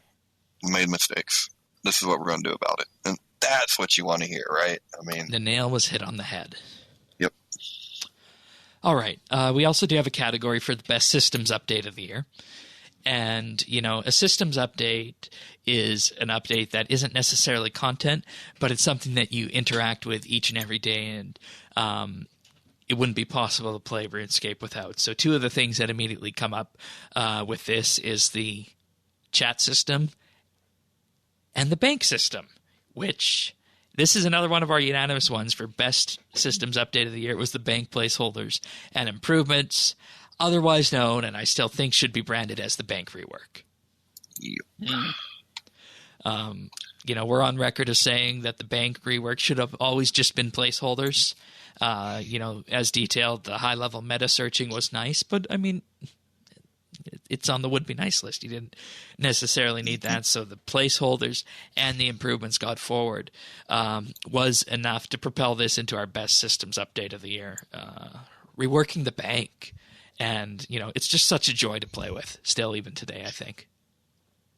We made mistakes. This is what we're going to do about it, and that's what you want to hear, right? I mean, the nail was hit on the head. Yep. All right. We also do have a category for the best systems update of the year. And, a systems update is an update that isn't necessarily content, but it's something that you interact with each and every day. And it wouldn't be possible to play RuneScape without. So two of the things that immediately come up with this is the chat system and the bank system, which this is another one of our unanimous ones for best systems update of the year. It was the bank placeholders and improvements, otherwise known, and I still think should be branded as the bank rework. Yep. We're on record as saying that the bank rework should have always just been placeholders. As detailed, the high-level meta searching was nice, but, I mean, it's on the would-be nice list. You didn't necessarily need that, so the placeholders and the improvements got forward was enough to propel this into our best systems update of the year. Reworking the bank. And, it's just such a joy to play with still even today, I think.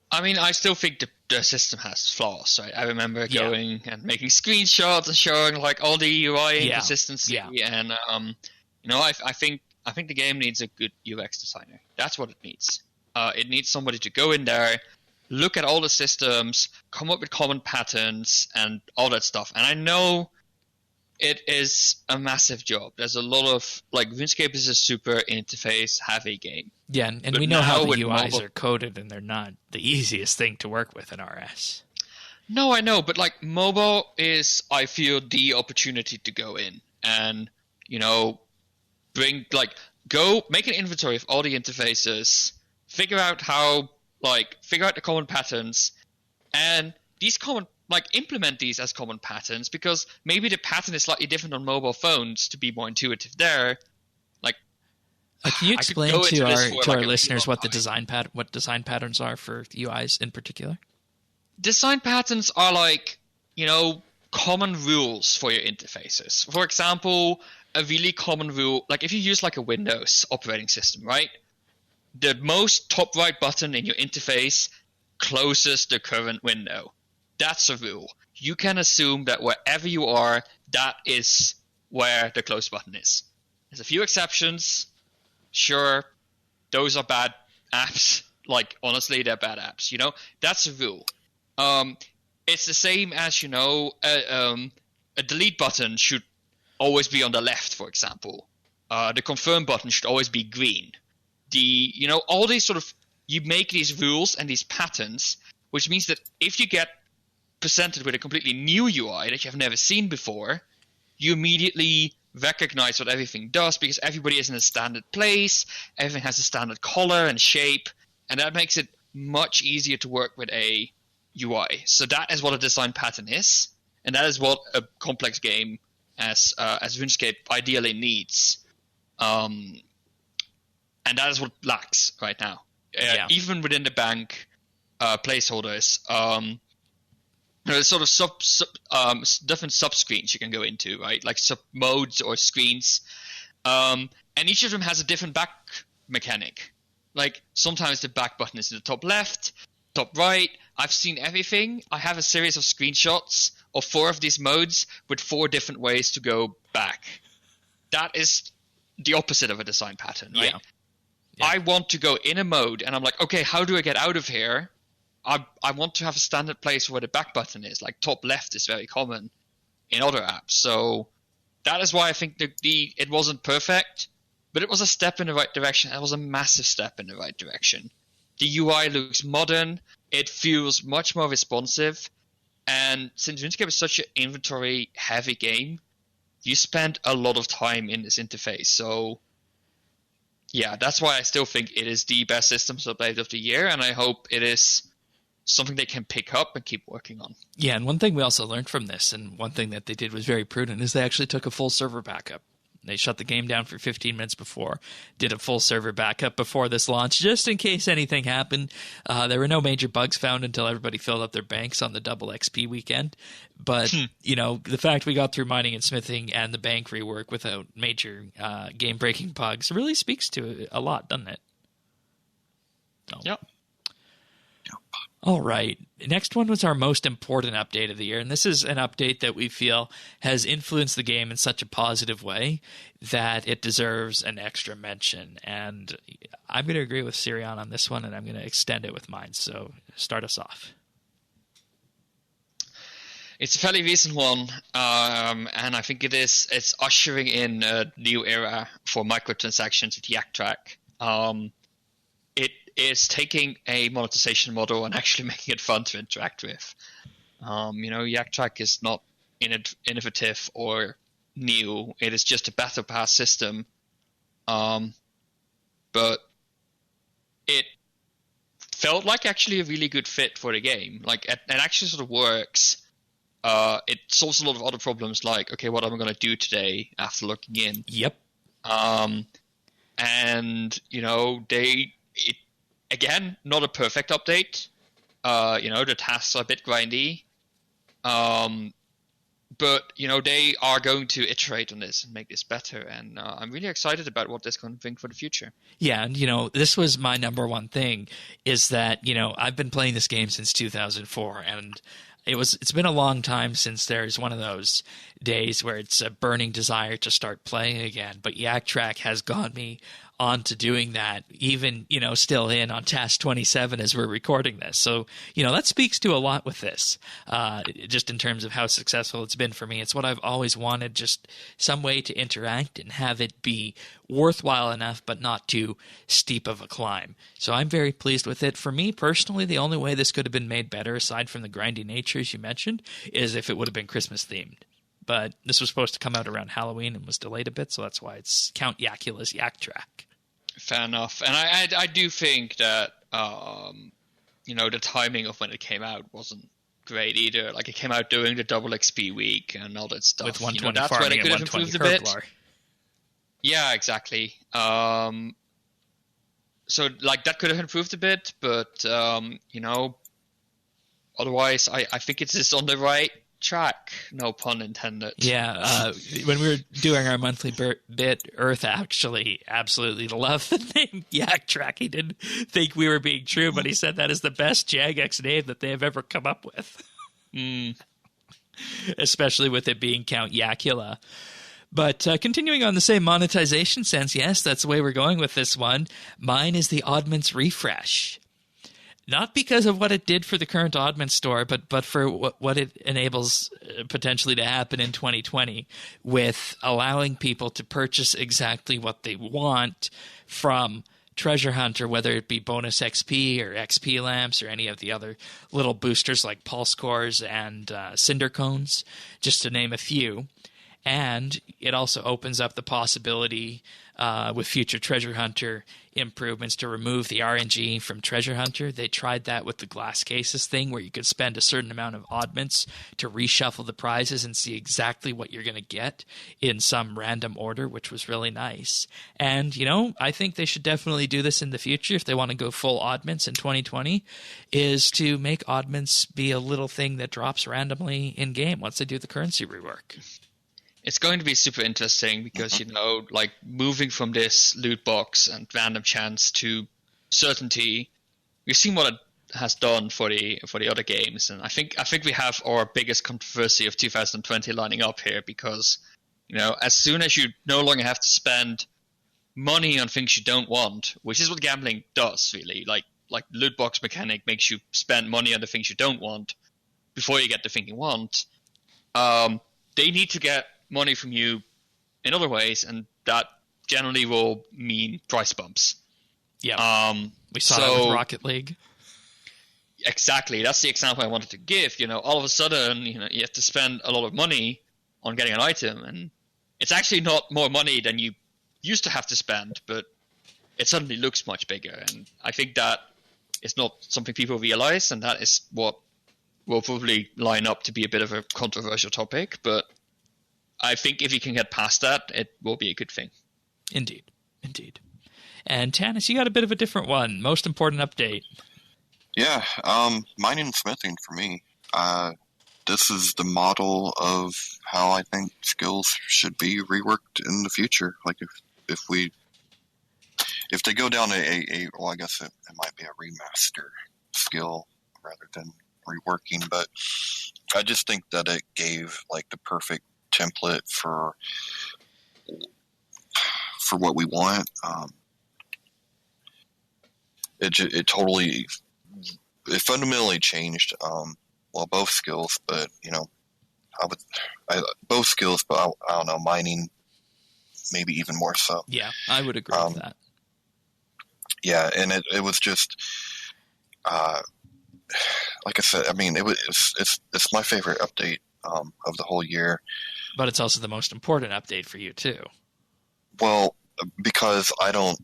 I mean, I still think the system has flaws, right? I remember going and making screenshots and showing like all the UI inconsistency, and I think the game needs a good UX designer. That's what it needs. It needs somebody to go in there, look at all the systems, come up with common patterns, and all that stuff. And I know it is a massive job. There's a lot of like RuneScape is a super interface heavy game. Yeah, and we know how the UIs are coded, and they're not the easiest thing to work with in RS. No, I know, but like mobile is, I feel, the opportunity to go in and go make an inventory of all the interfaces, figure out the common patterns, and implement these as common patterns, because maybe the pattern is slightly different on mobile phones to be more intuitive there. Can you explain to our listeners what design patterns are for UIs in particular? Design patterns are common rules for your interfaces. For example, a really common rule, like if you use like a Windows operating system, right? The most top right button in your interface closes the current window. That's a rule. You can assume that wherever you are, that is where the close button is. There's a few exceptions. Sure, those are bad apps. Like, honestly, they're bad apps. That's a rule. It's the same as, a delete button should always be on the left, for example. The confirm button should always be green. All these sort of, you make these rules and these patterns, which means that if you get presented with a completely new UI that you have never seen before, you immediately recognize what everything does, because everybody is in a standard place, everything has a standard color and shape, and that makes it much easier to work with a UI. So that is what a design pattern is, and that is what a complex game as RuneScape ideally needs. And that is what lacks right now. Even within the bank placeholders, there's sort of different sub-screens you can go into, right? Like sub-modes or screens. And each of them has a different back mechanic. Like, sometimes the back button is in the top left, top right. I've seen everything. I have a series of screenshots of 4 of these modes with 4 different ways to go back. That is the opposite of a design pattern, right? Yeah. I want to go in a mode, and I'm like, okay, how do I get out of here? I want to have a standard place where the back button is. Like, top left is very common in other apps. So that is why I think it wasn't perfect, but it was a step in the right direction. It was a massive step in the right direction. The UI looks modern. It feels much more responsive. And since RuneScape is such an inventory-heavy game, you spend a lot of time in this interface. So yeah, that's why I still think it is the best systems update of the year, and I hope it is something they can pick up and keep working on. Yeah, and one thing we also learned from this, and one thing that they did was very prudent, is they actually took a full server backup. They shut the game down for 15 minutes before, did a full server backup before this launch, just in case anything happened. There were no major bugs found until everybody filled up their banks on the double XP weekend. But, the fact we got through mining and smithing and the bank rework without major game-breaking bugs really speaks to it a lot, doesn't it? Oh. Yep. All right. Next one was our most important update of the year, and this is an update that we feel has influenced the game in such a positive way that it deserves an extra mention. And I'm going to agree with Sirion on this one, and I'm going to extend it with mine. So start us off. It's a fairly recent one, and I think it's ushering in a new era for microtransactions with Yak Track. It is taking a monetization model and actually making it fun to interact with. Yak Track is not innovative or new. It is just a battle pass system. But it felt like actually a really good fit for the game. Like, it actually sort of works. It solves a lot of other problems, like, okay, what am I going to do today after looking in? Yep. Again, not a perfect update. The tasks are a bit grindy. But they are going to iterate on this and make this better, and I'm really excited about what this can bring for the future. Yeah, and this was my number one thing, is that I've been playing this game since 2004, and it's been a long time since there's one of those days where it's a burning desire to start playing again. But Yak Track has got me on to doing that, even still in on task 27 as we're recording this. So that speaks to a lot with this, just in terms of how successful it's been for me. It's what I've always wanted, just some way to interact and have it be worthwhile enough but not too steep of a climb. So I'm very pleased with it. For me personally, the only way this could have been made better, aside from the grindy nature as you mentioned, is if it would have been Christmas themed. But this was supposed to come out around Halloween and was delayed a bit, so that's why it's Count Yakula's Yak Track. Fair enough. And I do think that, the timing of when it came out wasn't great either. Like, it came out during the double XP week and all that stuff. With 120 that's where they farming could and have 120 improved a bit. Herblore. Yeah, exactly. So, that could have improved a bit, but, otherwise, I think it's just on the right track, no pun intended. Yeah, when we were doing our monthly bit, Earth actually absolutely loved the name Yak Track. He didn't think we were being true, but he said that is the best Jagex name that they have ever come up with. Especially with it being Count Yakula. But continuing on the same monetization sense, yes, that's the way we're going with this one. Mine is the Oddments Refresh. Not because of what it did for the current Oddment store, but for what it enables potentially to happen in 2020 with allowing people to purchase exactly what they want from Treasure Hunter, whether it be bonus XP or XP lamps or any of the other little boosters like Pulse Cores and Cinder Cones, just to name a few. And it also opens up the possibility with future Treasure Hunter improvements to remove the RNG from Treasure Hunter. They tried that with the glass cases thing, where you could spend a certain amount of oddments to reshuffle the prizes and see exactly what you're going to get in some random order, which was really nice. And, I think they should definitely do this in the future if they want to go full oddments in 2020, is to make oddments be a little thing that drops randomly in-game once they do the currency rework. It's going to be super interesting because, moving from this loot box and random chance to certainty, we've seen what it has done for the other games. And I think we have our biggest controversy of 2020 lining up here because, as soon as you no longer have to spend money on things you don't want, which is what gambling does, really. Like loot box mechanic makes you spend money on the things you don't want before you get the thing you want. They need to get money from you in other ways, and that generally will mean price bumps. Yeah, we saw that with Rocket League. Exactly, that's the example I wanted to give. All of a sudden, you have to spend a lot of money on getting an item, and it's actually not more money than you used to have to spend, but it suddenly looks much bigger. And I think that is not something people realize, and that is what will probably line up to be a bit of a controversial topic, but I think if you can get past that, it will be a good thing. Indeed. And Tanis, you got a bit of a different one. Most important update. Yeah, mining and smithing for me. This is the model of how I think skills should be reworked in the future. Like if they go down well, I guess it might be a remaster skill rather than reworking, but I just think that it gave the perfect template for what we want. It fundamentally changed both skills, but both skills, but I don't know, mining maybe even more so. Yeah, I would agree with that. Yeah, and it was just like I said, I mean, it's my favorite update of the whole year. But it's also the most important update for you, too. Well, because I don't...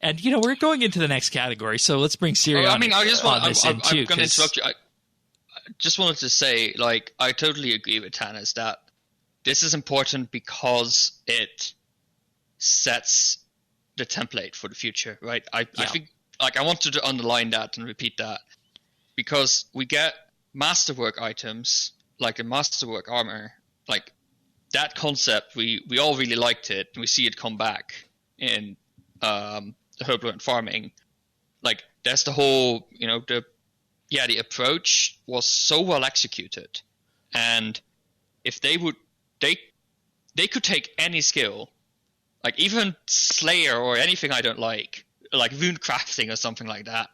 And, we're going into the next category, so let's bring Siri on this in, too. I'm going to interrupt you. I just wanted to say, I totally agree with Tanis that this is important because it sets the template for the future, right? I think, I wanted to underline that and repeat that because we get masterwork items like the Masterwork armor, like that concept, we all really liked it. And we see it come back in the Herbler and farming. Like that's the whole, the approach was so well executed. And if they could take any skill, like even Slayer or anything I don't like rune crafting or something like that,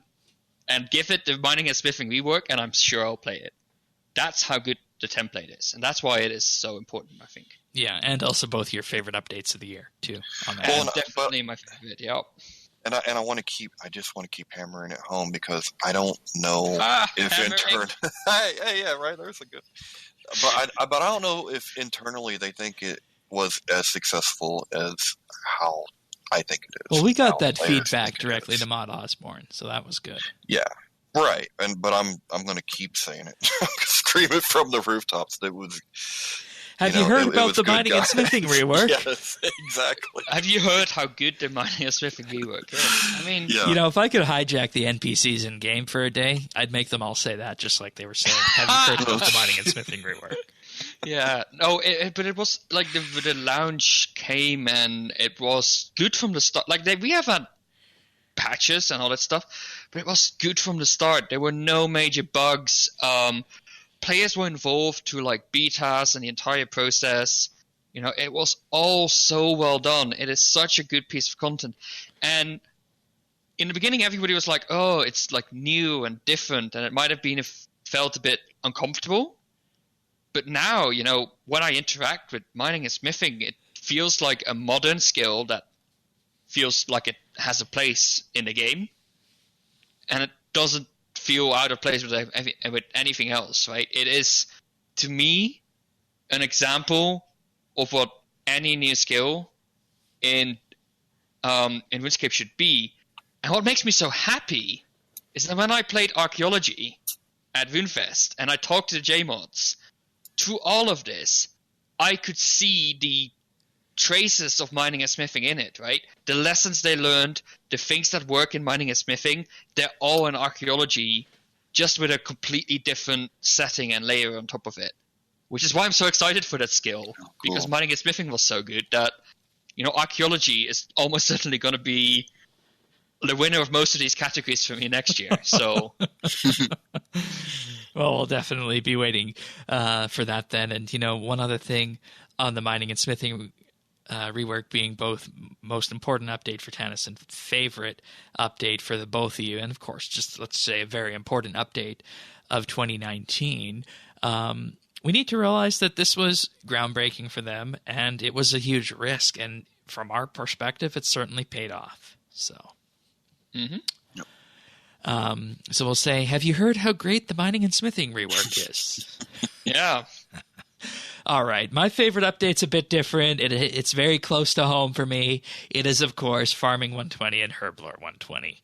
and give it the mining and smithing rework, and I'm sure I'll play it. That's how good the template is, and that's why it is so important, I think. Yeah, and also both your favorite updates of the year too. On that. Well, definitely my favorite. Yeah. And I just want to keep hammering it home because I don't know if internally. hey, yeah, right. There's a good. But I don't know if internally they think it was as successful as how I think it is. Well, we got that feedback directly to Mod Osborne, so that was good. Yeah, right. But I'm going to keep saying it, scream it from the rooftops. That was. Have you heard about the mining and smithing rework? Yes, exactly. Have you heard how good the mining and smithing rework is? I mean, yeah. If I could hijack the NPCs in game for a day, I'd make them all say that, just like they were saying. Have you heard about the mining and smithing rework? Yeah, no, but it was like the launch came and it was good from the start. Like we have had patches and all that stuff, but it was good from the start. There were no major bugs. Players were involved to like betas and the entire process. It was all so well done. It is such a good piece of content. And in the beginning, everybody was like, "Oh, it's like new and different," and it might have been felt a bit uncomfortable. But now, when I interact with mining and smithing, it feels like a modern skill that feels like it has a place in the game, and it doesn't feel out of place with anything else, right? It is, to me, an example of what any new skill in RuneScape should be. And what makes me so happy is that when I played Archaeology at RuneFest and I talked to the JMods, through all of this, I could see the traces of mining and smithing in it, right? The lessons they learned, the things that work in mining and smithing, they're all in Archaeology, just with a completely different setting and layer on top of it. Which is why I'm so excited for that skill, because mining and smithing was so good that, Archaeology is almost certainly going to be the winner of most of these categories for me next year. So, well, we'll definitely be waiting for that then. And one other thing on the mining and smithing rework being both most important update for Tannis and favorite update for the both of you, and of course, just let's say a very important update of 2019. We need to realize that this was groundbreaking for them, and it was a huge risk. And from our perspective, it certainly paid off. So. So we'll say, have you heard how great the mining and smithing rework is? Yeah. All right. My favorite update's a bit different. It's very close to home for me. It is, of course, Farming 120 and Herbler 120.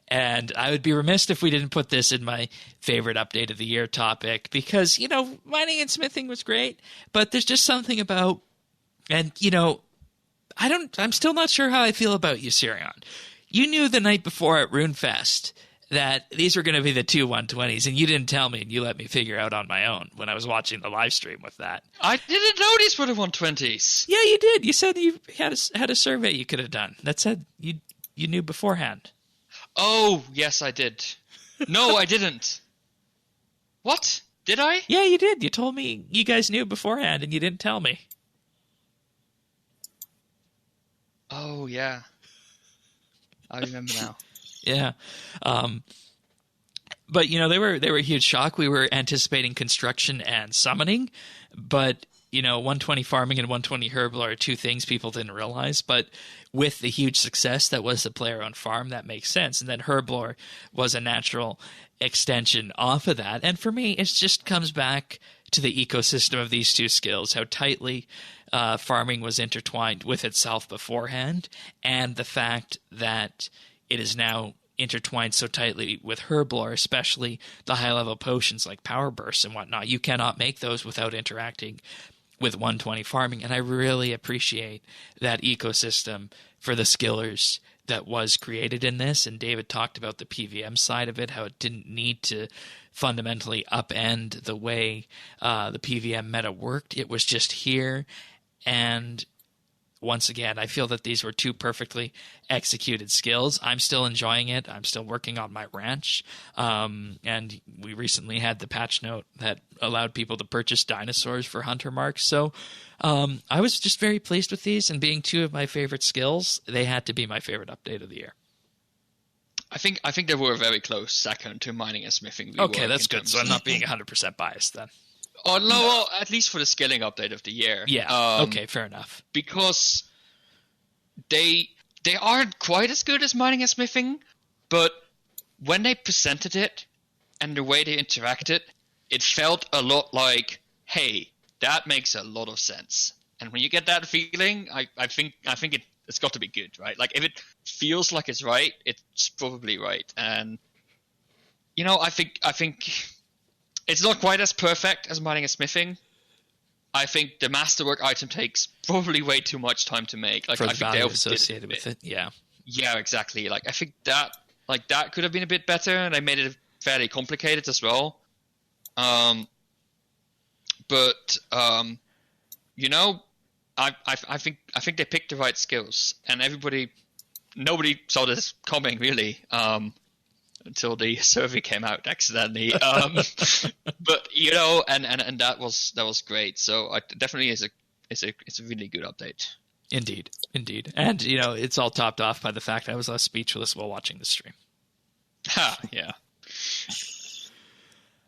And I would be remiss if we didn't put this in my favorite update of the year topic because, mining and smithing was great, but there's just something about, and, I'm still not sure how I feel about you, Sirion. You knew the night before at RuneFest that these were going to be the two 120s, and you didn't tell me, and you let me figure out on my own when I was watching the live stream with that. I didn't know these were the 120s. Yeah, you did. You said you had a survey you could have done that said you knew beforehand. Oh, yes, I did. No, I didn't. What? Did I? Yeah, you did. You told me you guys knew beforehand, and you didn't tell me. Oh, yeah. I remember now. Yeah. But, they were a huge shock. We were anticipating construction and summoning, but, 120 farming and 120 herbal are two things people didn't realize. But with the huge success that was the player-owned farm, that makes sense. And then Herblore was a natural extension off of that. And for me, it just comes back to the ecosystem of these two skills, how tightly farming was intertwined with itself beforehand, and the fact that it is now intertwined so tightly with Herblore, especially the high-level potions like Power Bursts and whatnot. You cannot make those without interacting with 120 farming, and I really appreciate that ecosystem for the skillers that was created in this. And David talked about the PVM side of it, how it didn't need to fundamentally upend the way the PVM meta worked. It was just here. And once again, I feel that these were two perfectly executed skills. I'm still enjoying it. I'm still working on my ranch. And we recently had the patch note that allowed people to purchase dinosaurs for hunter marks. So I was just very pleased with these, and being two of my favorite skills, they had to be my favorite update of the year. I think they were very close second to mining and smithing. Okay, that's good. So I'm not being 100% biased then. Oh, no, well, at least for the skilling update of the year. Yeah, okay, fair enough. Because they aren't quite as good as mining and smithing, but when they presented it and the way they interacted, it felt a lot like, hey, that makes a lot of sense. And when you get that feeling, I think it's got to be good, right? Like, if it feels like it's right, it's probably right. And, I think it's not quite as perfect as mining and smithing. I think the masterwork item takes probably way too much time to make. Like, for the I think value they associated with it, yeah. Yeah, exactly. Like, I think that could have been a bit better, and they made it fairly complicated as well. I think they picked the right skills, and nobody saw this coming really. Until the survey came out accidentally. But and that was great. So definitely is a really good update. Indeed. And it's all topped off by the fact I was less speechless while watching the stream. Yeah.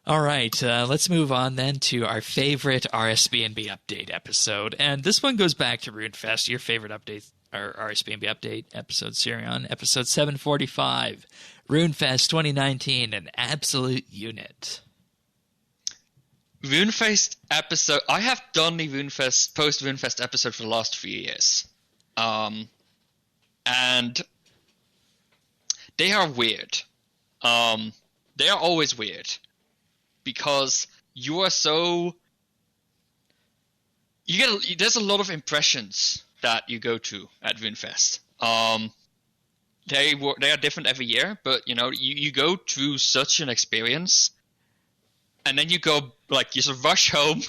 All right, let's move on then to our favorite RSBANB update episode. And this one goes back to RuneFest, your favorite update, our RSBANB update episode, Sirion, episode 745. RuneFest 2019, an absolute unit. RuneFest episode. I have done the post RuneFest episode for the last 3 years, and they are weird. They are always weird because there's a lot of impressions that you go to at RuneFest. They are different every year, but you go through such an experience, and then you go you sort of rush home,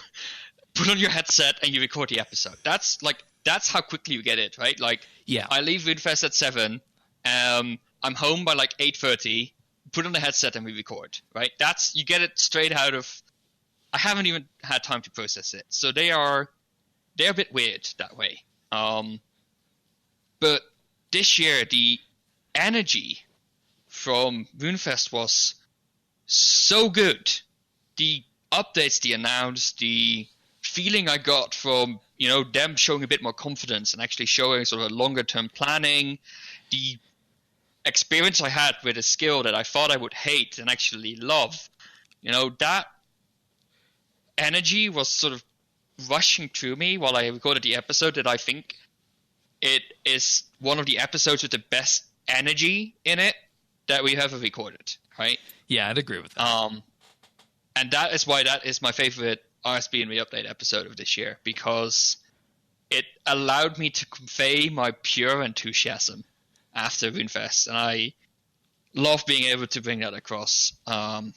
put on your headset, and you record the episode. That's how quickly you get it, right? Yeah. I leave RuneFest at 7. I'm home by 8:30. Put on the headset and we record, right? You get it straight out of. I haven't even had time to process it, so they're a bit weird that way. But this year the energy from RuneFest was so good. The updates they announced, the feeling I got from them showing a bit more confidence and actually showing sort of a longer term planning, the experience I had with a skill that I thought I would hate and actually love, that energy was sort of rushing through me while I recorded the episode. That I think it is one of the episodes with the best energy in it that we have recorded, right? Yeah, I'd agree with that. And that is why that is my favorite RSBANB update episode of this year, because it allowed me to convey my pure enthusiasm after RuneFest, and I love being able to bring that across. And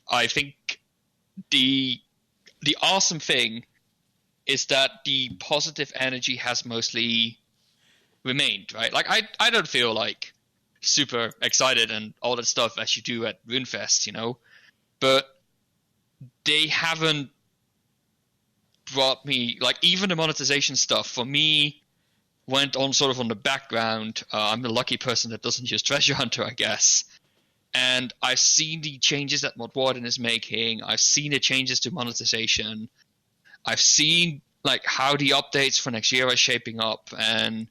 I think the awesome thing is that the positive energy has mostly remained, right? I don't feel super excited and all that stuff as you do at RuneFest, but they haven't brought me even the monetization stuff for me went on sort of on the background. I'm the lucky person that doesn't use Treasure Hunter, I guess. And I've seen the changes that Mod Warden is making. I've seen the changes to monetization. I've seen how the updates for next year are shaping up, and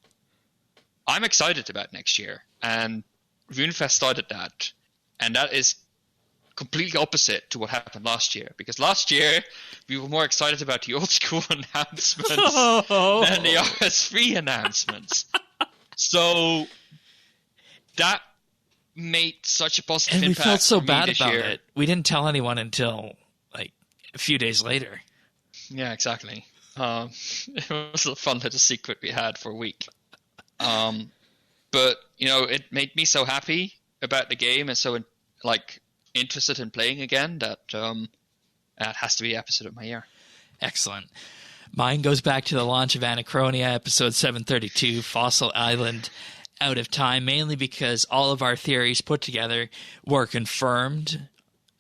I'm excited about next year. And RuneFest started that, and that is completely opposite to what happened last year. Because last year we were more excited about the old school announcements than the RS3 announcements. So that made such a positive impact. And we felt so for me bad this about year. it. We didn't tell anyone until a few days later. Yeah, exactly. It was a fun little secret we had for a week. But it made me so happy about the game and so like interested in playing again that it has to be episode of my year. Excellent. Mine goes back to the launch of Anachronia, episode 732, Fossil Island, Out of Time, mainly because all of our theories put together were confirmed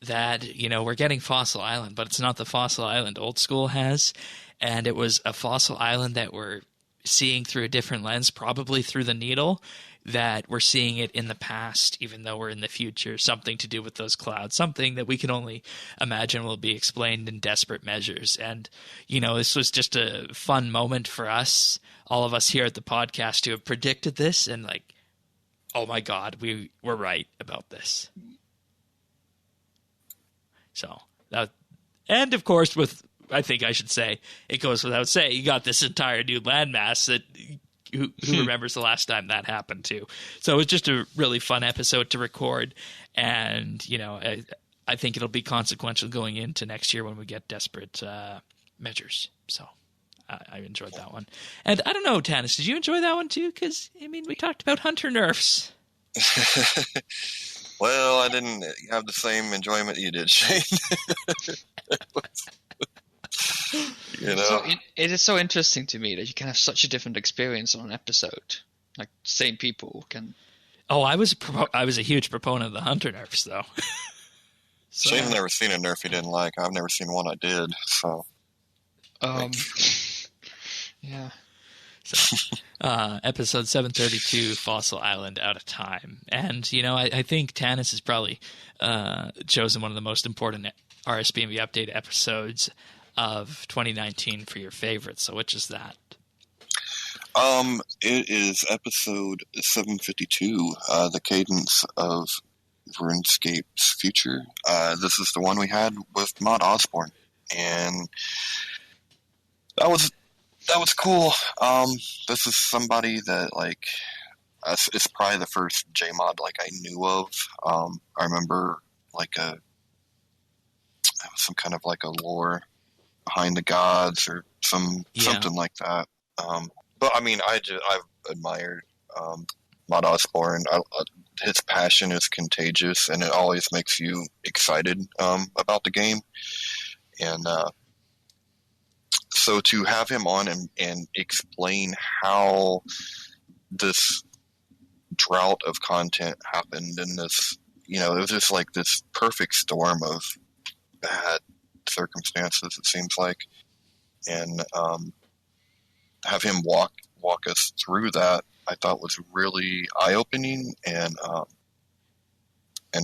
that, we're getting Fossil Island, but it's not the Fossil Island old school has. And it was a Fossil Island that we're seeing through a different lens, probably through the needle, that we're seeing it in the past, even though we're in the future, something to do with those clouds, something that we can only imagine will be explained in desperate measures. And, this was just a fun moment for us, all of us here at the podcast, to have predicted this and oh my God, we were right about this. So that, and of course, I think I should say, it goes without saying, you got this entire new landmass that who remembers the last time that happened too. So it was just a really fun episode to record. And, I think it'll be consequential going into next year when we get desperate measures. So I enjoyed that one. And I don't know, Tanis, did you enjoy that one too? Because, we talked about hunter nerfs. Well, I didn't have the same enjoyment you did, Shane. So it is so interesting to me that you can have such a different experience on an episode. Like, same people can. Oh, I was a huge proponent of the hunter nerfs, though. Shane's never seen a nerf he didn't like. I've never seen one I did. So, yeah. So, episode 732, Fossil Island, Out of Time. And, I think Tanis has probably chosen one of the most important RSBANDB update episodes of 2019 for your favorites. So which is that? It is episode 752, The Cadence of RuneScape's Future. This is the one we had with Mod Osborne. And that was cool. This is somebody that, it's probably the first JMod, I knew of. I remember, some kind of, a lore behind the gods or something like that. But, I've admired Mod Osborne. His passion is contagious, and it always makes you excited about the game. And so to have him on and explain how this drought of content happened in this, it was just this perfect storm of bad circumstances, it seems like. And have him walk us through that, I thought was really eye-opening and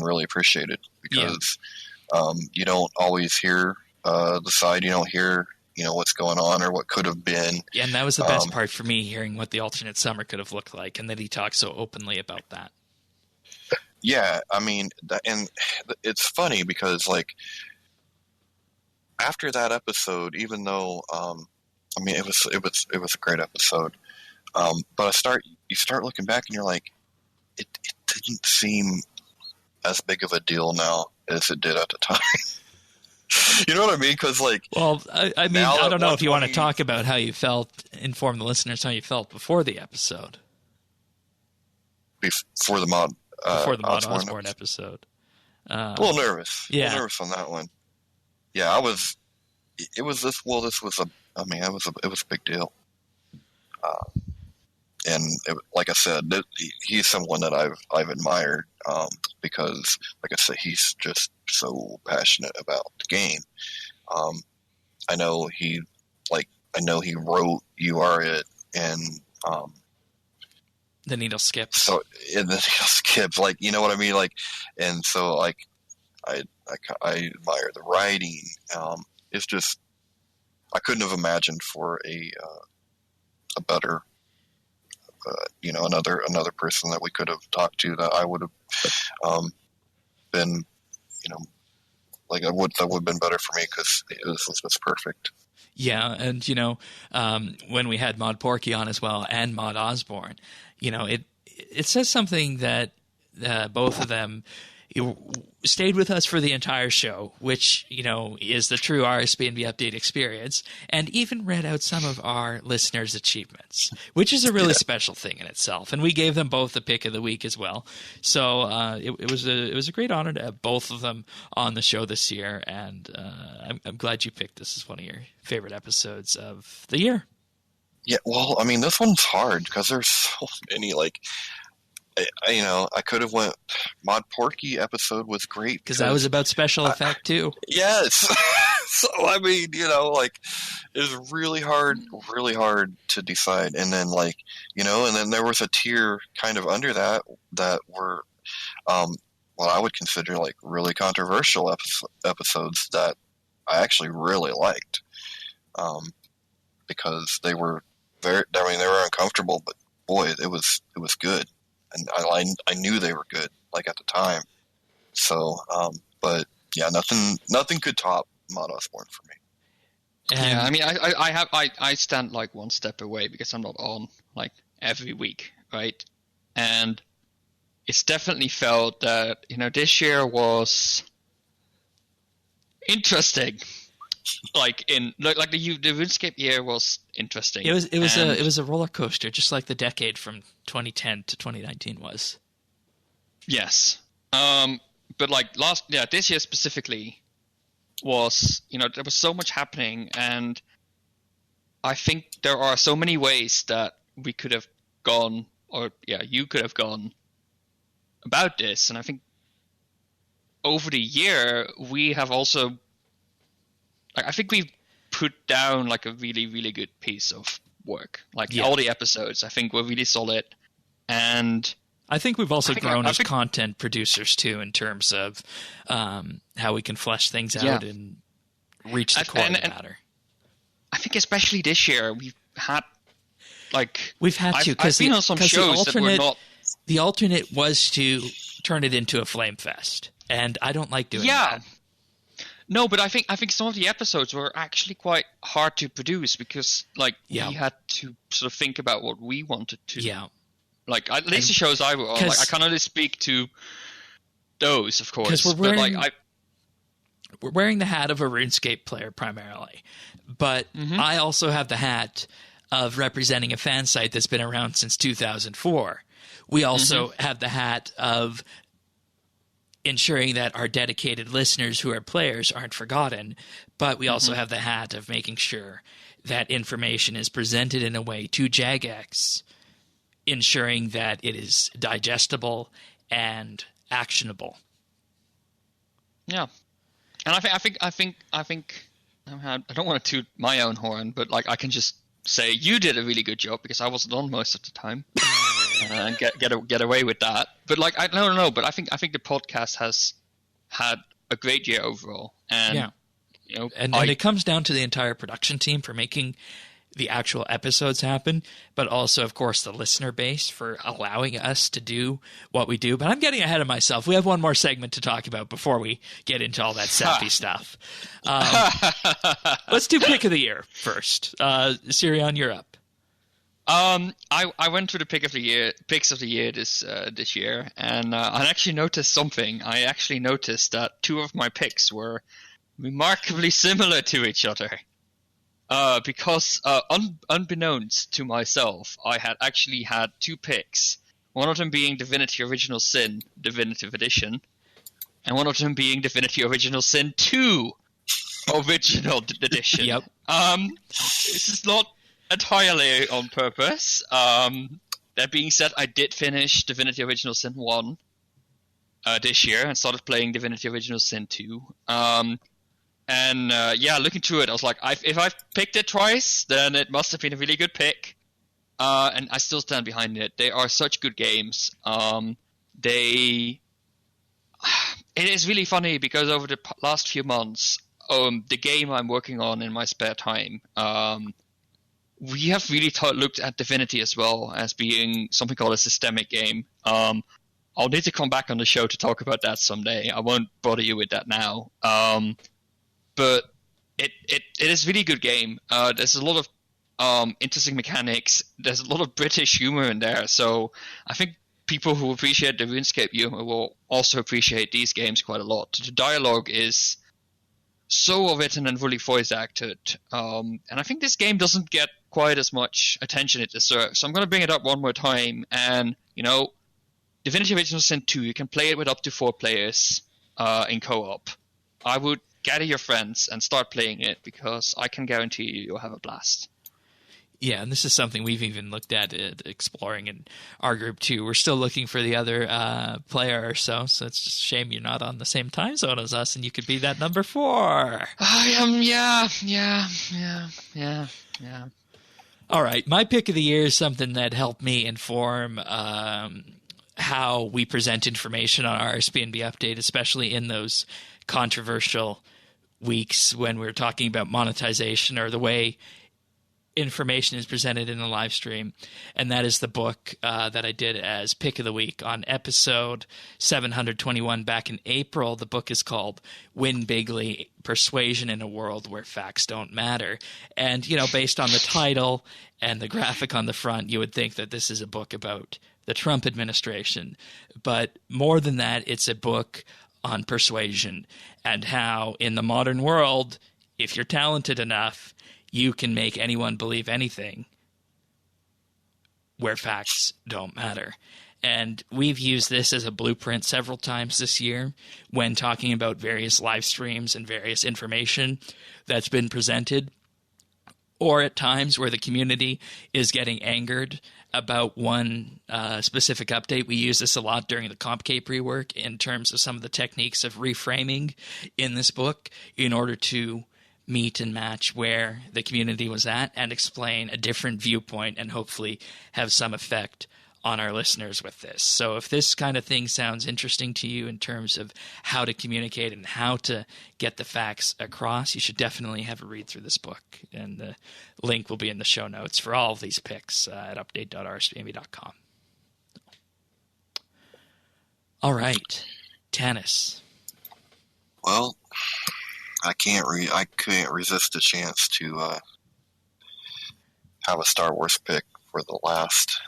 really appreciated, because you don't always hear the side, you don't hear what's going on or what could have been. Yeah, and that was the best part for me, hearing what the alternate summer could have looked like, and that he talked so openly about that. Yeah, and it's funny because after that episode, even though it was a great episode, but you start looking back and you're like, it didn't seem as big of a deal now as it did at the time. You know what I mean? Because well, I don't know if you want to talk about how you felt, inform the listeners how you felt before the episode. Before the Mod Osborne episode. A little nervous. Yeah. A little nervous on that one. Yeah, I was. It was this. Well, this was a. It was a big deal. And like I said, he's someone that I've admired because, like I said, he's just so passionate about the game. I know he wrote "You Are It" and The Needle Skips. So in the Needle Skips, you know what I mean, and so I admire the writing. It's just I couldn't have imagined for a better. Another person that we could have talked to that I would have been, that would have been better for me, because this was just perfect. Yeah, and when we had Mod Porky on as well and Mod Osborne, it says something that both of them you stayed with us for the entire show, which, is the true RSBANDB update experience, and even read out some of our listeners' achievements, which is a really special thing in itself. And we gave them both the pick of the week as well. So it was a great honor to have both of them on the show this year, and I'm glad you picked this as one of your favorite episodes of the year. Yeah, well, I mean, this one's hard because there's so many, I could have went. Mod Porky episode was great because that was about special effect too. Yes, so I mean, it was really hard to decide, and then and then there was a tier kind of under that were, what I would consider really controversial episodes that I actually really liked, because they were they were uncomfortable, but boy, it was good. And I knew they were good, at the time. So, but yeah, nothing could top Mod Osborne for me. Yeah, I mean, I stand one step away because I'm not on every week, right? And it's definitely felt that this year was interesting. The RuneScape year was interesting. It was a roller coaster, just like the decade from 2010 to 2019 was. Yes, but this year specifically was there was so much happening, and I think there are so many ways that we could have gone, or you could have gone about this, and I think over the year we have also. I think we've put down a really, really good piece of work. All the episodes, I think, were really solid. And I think we've also grown as content producers, too, in terms of how we can flesh things out and reach the core of the matter. I think especially this year, we've had to, I've been on some shows that were not... The alternate was to turn it into a flame fest, and I don't like doing that. No, but I think some of the episodes were actually quite hard to produce because we had to sort of think about what we wanted to. Yeah. At least the shows I were on, I can only speak to those, of course. Because we're wearing the hat of a RuneScape player primarily, but I also have the hat of representing a fan site that's been around since 2004. We also have the hat of ensuring that our dedicated listeners who are players aren't forgotten, but we also have the hat of making sure that information is presented in a way to Jagex, ensuring that it is digestible and actionable. Yeah, and I think I don't want to toot my own horn, but I can just say you did a really good job because I wasn't on most of the time. And get away with that, but I don't know. But I think the podcast has had a great year overall, and and it comes down to the entire production team for making the actual episodes happen, but also, of course, the listener base for allowing us to do what we do. But I'm getting ahead of myself. We have one more segment to talk about before we get into all that sappy stuff. Let's do pick of the year first. Sirion, you're up. I went through the picks of the year this year, and I actually noticed something. I actually noticed that two of my picks were remarkably similar to each other. Because unbeknownst to myself, I had actually had two picks. One of them being Divinity Original Sin Definitive Edition, and one of them being Divinity Original Sin 2 Original Edition. Yep. This is not entirely on purpose. That being said, I did finish Divinity Original Sin 1 this year and started playing Divinity Original Sin 2. Looking through it, I was like, if I've picked it twice, then it must have been a really good pick. And I still stand behind it. They are such good games. It is really funny because over the last few months, the game I'm working on in my spare time, we have really looked at Divinity as well as being something called a systemic game. I'll need to come back on the show to talk about that someday. I won't bother you with that now. But it is a really good game. There's a lot of interesting mechanics. There's a lot of British humor in there. So I think people who appreciate the RuneScape humor will also appreciate these games quite a lot. The dialogue is so well written and fully voice acted, and I think this game doesn't get quite as much attention it deserves. So I'm going to bring it up one more time, and Divinity Original Sin 2, you can play it with up to 4 players in co-op. I would gather your friends and start playing it, because I can guarantee you'll have a blast. Yeah, and this is something we've even looked at exploring in our group too. We're still looking for the other player or so it's just a shame you're not on the same time zone as us, and you could be that number 4. I am, yeah. All right, my pick of the year is something that helped me inform how we present information on RSBANDB Update, especially in those controversial weeks when we're talking about monetization or the way information is presented in the live stream. And that is the book that I did as pick of the week on episode 721 back in April. The book is called Win Bigly: Persuasion in a World Where Facts Don't Matter. And, based on the title and the graphic on the front, you would think that this is a book about the Trump administration. But more than that, it's a book on persuasion and how in the modern world, if you're talented enough, you can make anyone believe anything where facts don't matter. And we've used this as a blueprint several times this year when talking about various live streams and various information that's been presented, or at times where the community is getting angered about one specific update. We use this a lot during the CompCape rework in terms of some of the techniques of reframing in this book in order to meet and match where the community was at and explain a different viewpoint and hopefully have some effect on our listeners with this. So if this kind of thing sounds interesting to you in terms of how to communicate and how to get the facts across, you should definitely have a read through this book. And the link will be in the show notes for all of these picks at update.rsbnb.com. All right, Tanis. Well, I couldn't resist the chance to have a Star Wars pick for the last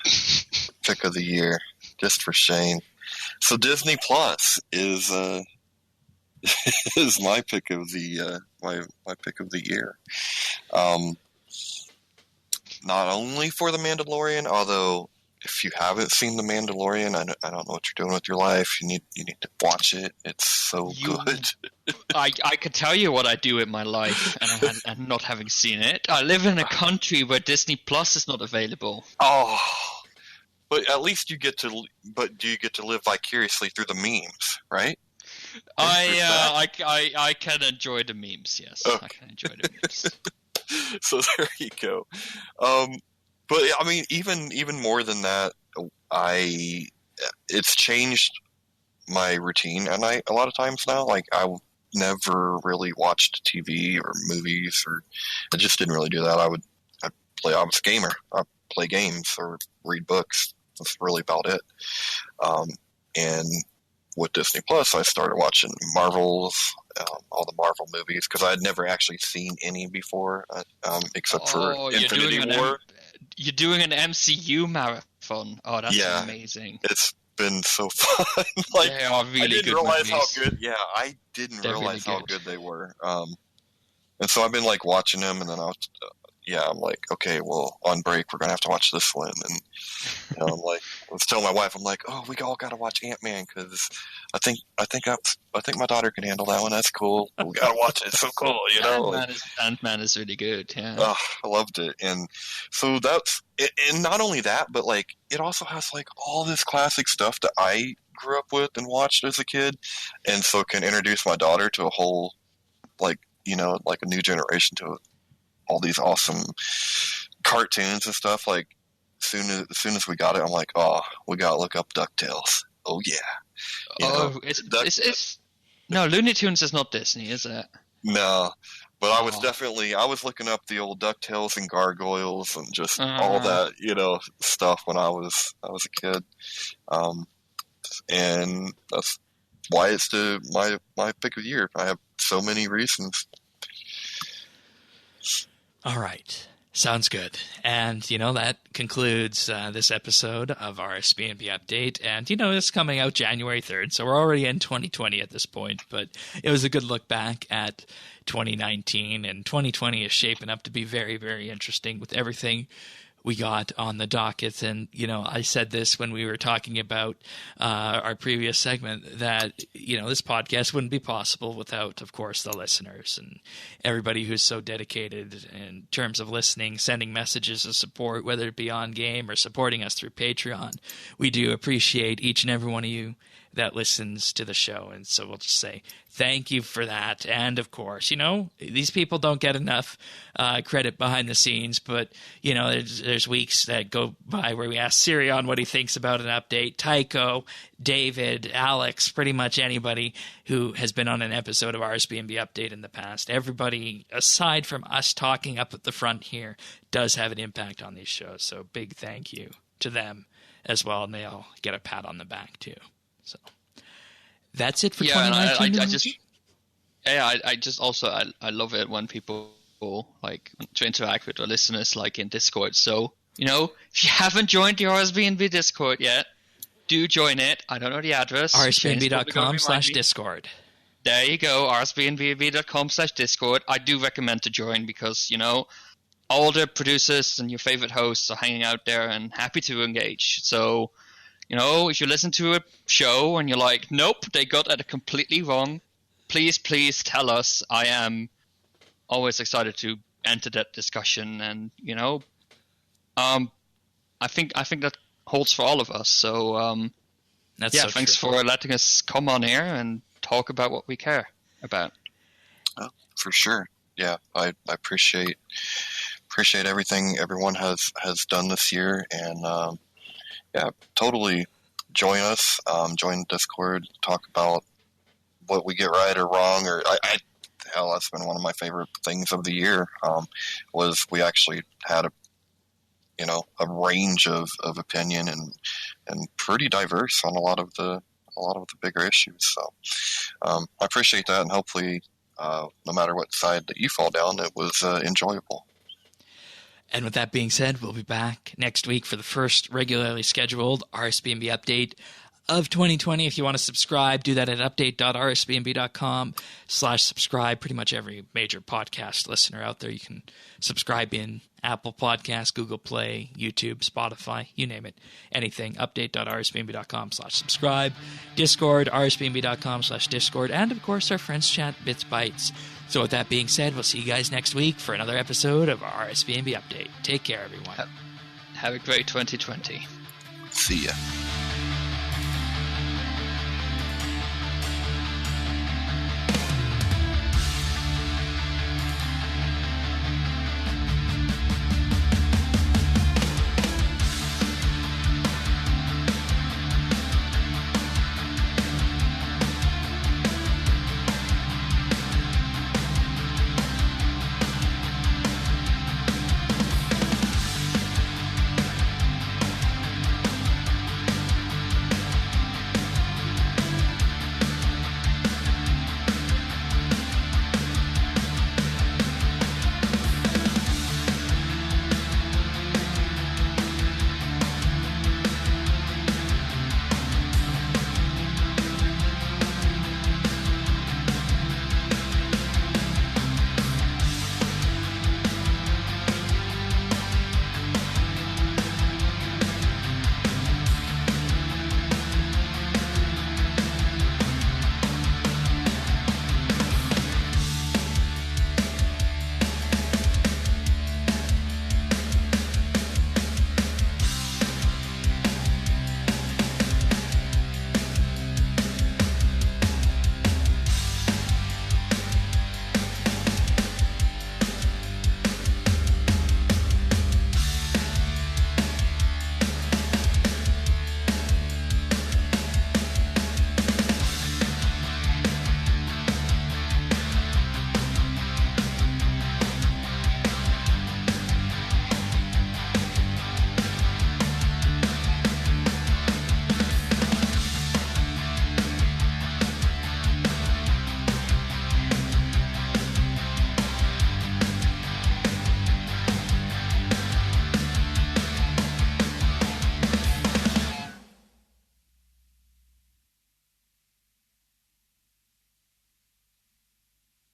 pick of the year, just for shame. So Disney Plus is is my pick of the my pick of the year. Not only for The Mandalorian, although if you haven't seen The Mandalorian, I don't know what you're doing with your life. You need to watch it. It's so good. I could tell you what I do in my life, and not having seen it. I live in a country where Disney Plus is not available. Oh, but at least you get to. But do you get to live vicariously through the memes, right? I can enjoy the memes. Yes, okay. I can enjoy the memes. So there you go. But I mean, even more than that, it's changed my routine at night a lot of times now. Like I never really watched TV or movies, or I just didn't really do that. I was a gamer. I play games or read books. That's really about it. And with Disney Plus, I started watching Marvel's, all the Marvel movies, because I had never actually seen any before, except for Infinity War. You're doing an MCU marathon. Oh, that's amazing. It's been so fun. Like, they are really I didn't good realize movies. how good. Yeah, I didn't They're realize really how good they were. And so I've been like watching them, and then I'm like, okay, well, on break we're gonna have to watch this one, and I'm like, I was telling my wife, I'm like, oh, we all gotta watch Ant-Man because I think my daughter can handle that one. That's cool. We gotta watch it. It's so cool, Ant-Man is really good. Yeah. Oh, I loved it, and so that's it. And not only that, but like it also has like all this classic stuff that I grew up with and watched as a kid, and so can introduce my daughter to a whole like a new generation to all these awesome cartoons and stuff. Like as soon as we got it, I'm like, oh, we gotta look up DuckTales. Oh yeah. It's no, Looney Tunes is not Disney, is it? No, but I was looking up the old DuckTales and Gargoyles and just all that stuff when I was a kid, and that's why it's my pick of the year. I have so many reasons. All right. Sounds good. And, that concludes this episode of RSBANDB Update. And, it's coming out January 3rd, so we're already in 2020 at this point. But it was a good look back at 2019, and 2020 is shaping up to be very, very interesting with everything we got on the docket. And, I said this when we were talking about our previous segment that, this podcast wouldn't be possible without, of course, the listeners and everybody who's so dedicated in terms of listening, sending messages of support, whether it be on game or supporting us through Patreon. We do appreciate each and every one of you that listens to the show. And so we'll just say thank you for that. And of course, these people don't get enough credit behind the scenes, but there's weeks that go by where we ask Sirion what he thinks about an update, Tycho, David, Alex, pretty much anybody who has been on an episode of RSBANDB Update in the past. Everybody, aside from us talking up at the front here, does have an impact on these shows. So big thank you to them as well, and they all get a pat on the back too. So that's it for 2019. I love it when people like to interact with our listeners, like in Discord. So, if you haven't joined the RSBANDB Discord yet, do join it. I don't know the address. RSBANDB.com/Discord. There you go. RSBANDB.com/Discord. I do recommend to join because, all the producers and your favorite hosts are hanging out there and happy to engage. So, if you listen to a show and you're like, nope, they got it completely wrong, please tell us. I am always excited to enter that discussion. And, I think that holds for all of us. So, thanks for letting us come on air and talk about what we care about. For sure. Yeah, I appreciate everything everyone has done this year. And, totally join us. Join Discord. Talk about what we get right or wrong. Or hell, that's been one of my favorite things of the year. Was we actually had a range of opinion and pretty diverse on a lot of the bigger issues. So I appreciate that, and hopefully, no matter what side that you fall down, it was enjoyable. And with that being said, we'll be back next week for the first regularly scheduled RSBANDB update of 2020. If you want to subscribe, do that at update.rsbnb.com/subscribe. Pretty much every major podcast listener out there, you can subscribe in Apple Podcasts, Google Play, YouTube, Spotify, you name it, anything. Update.rsbnb.com/subscribe. Discord, rsbnb.com/discord. And of course, our friends chat, BitsBytes. So with that being said, we'll see you guys next week for another episode of RSBANDB Update. Take care, everyone. Have a great 2020. See ya.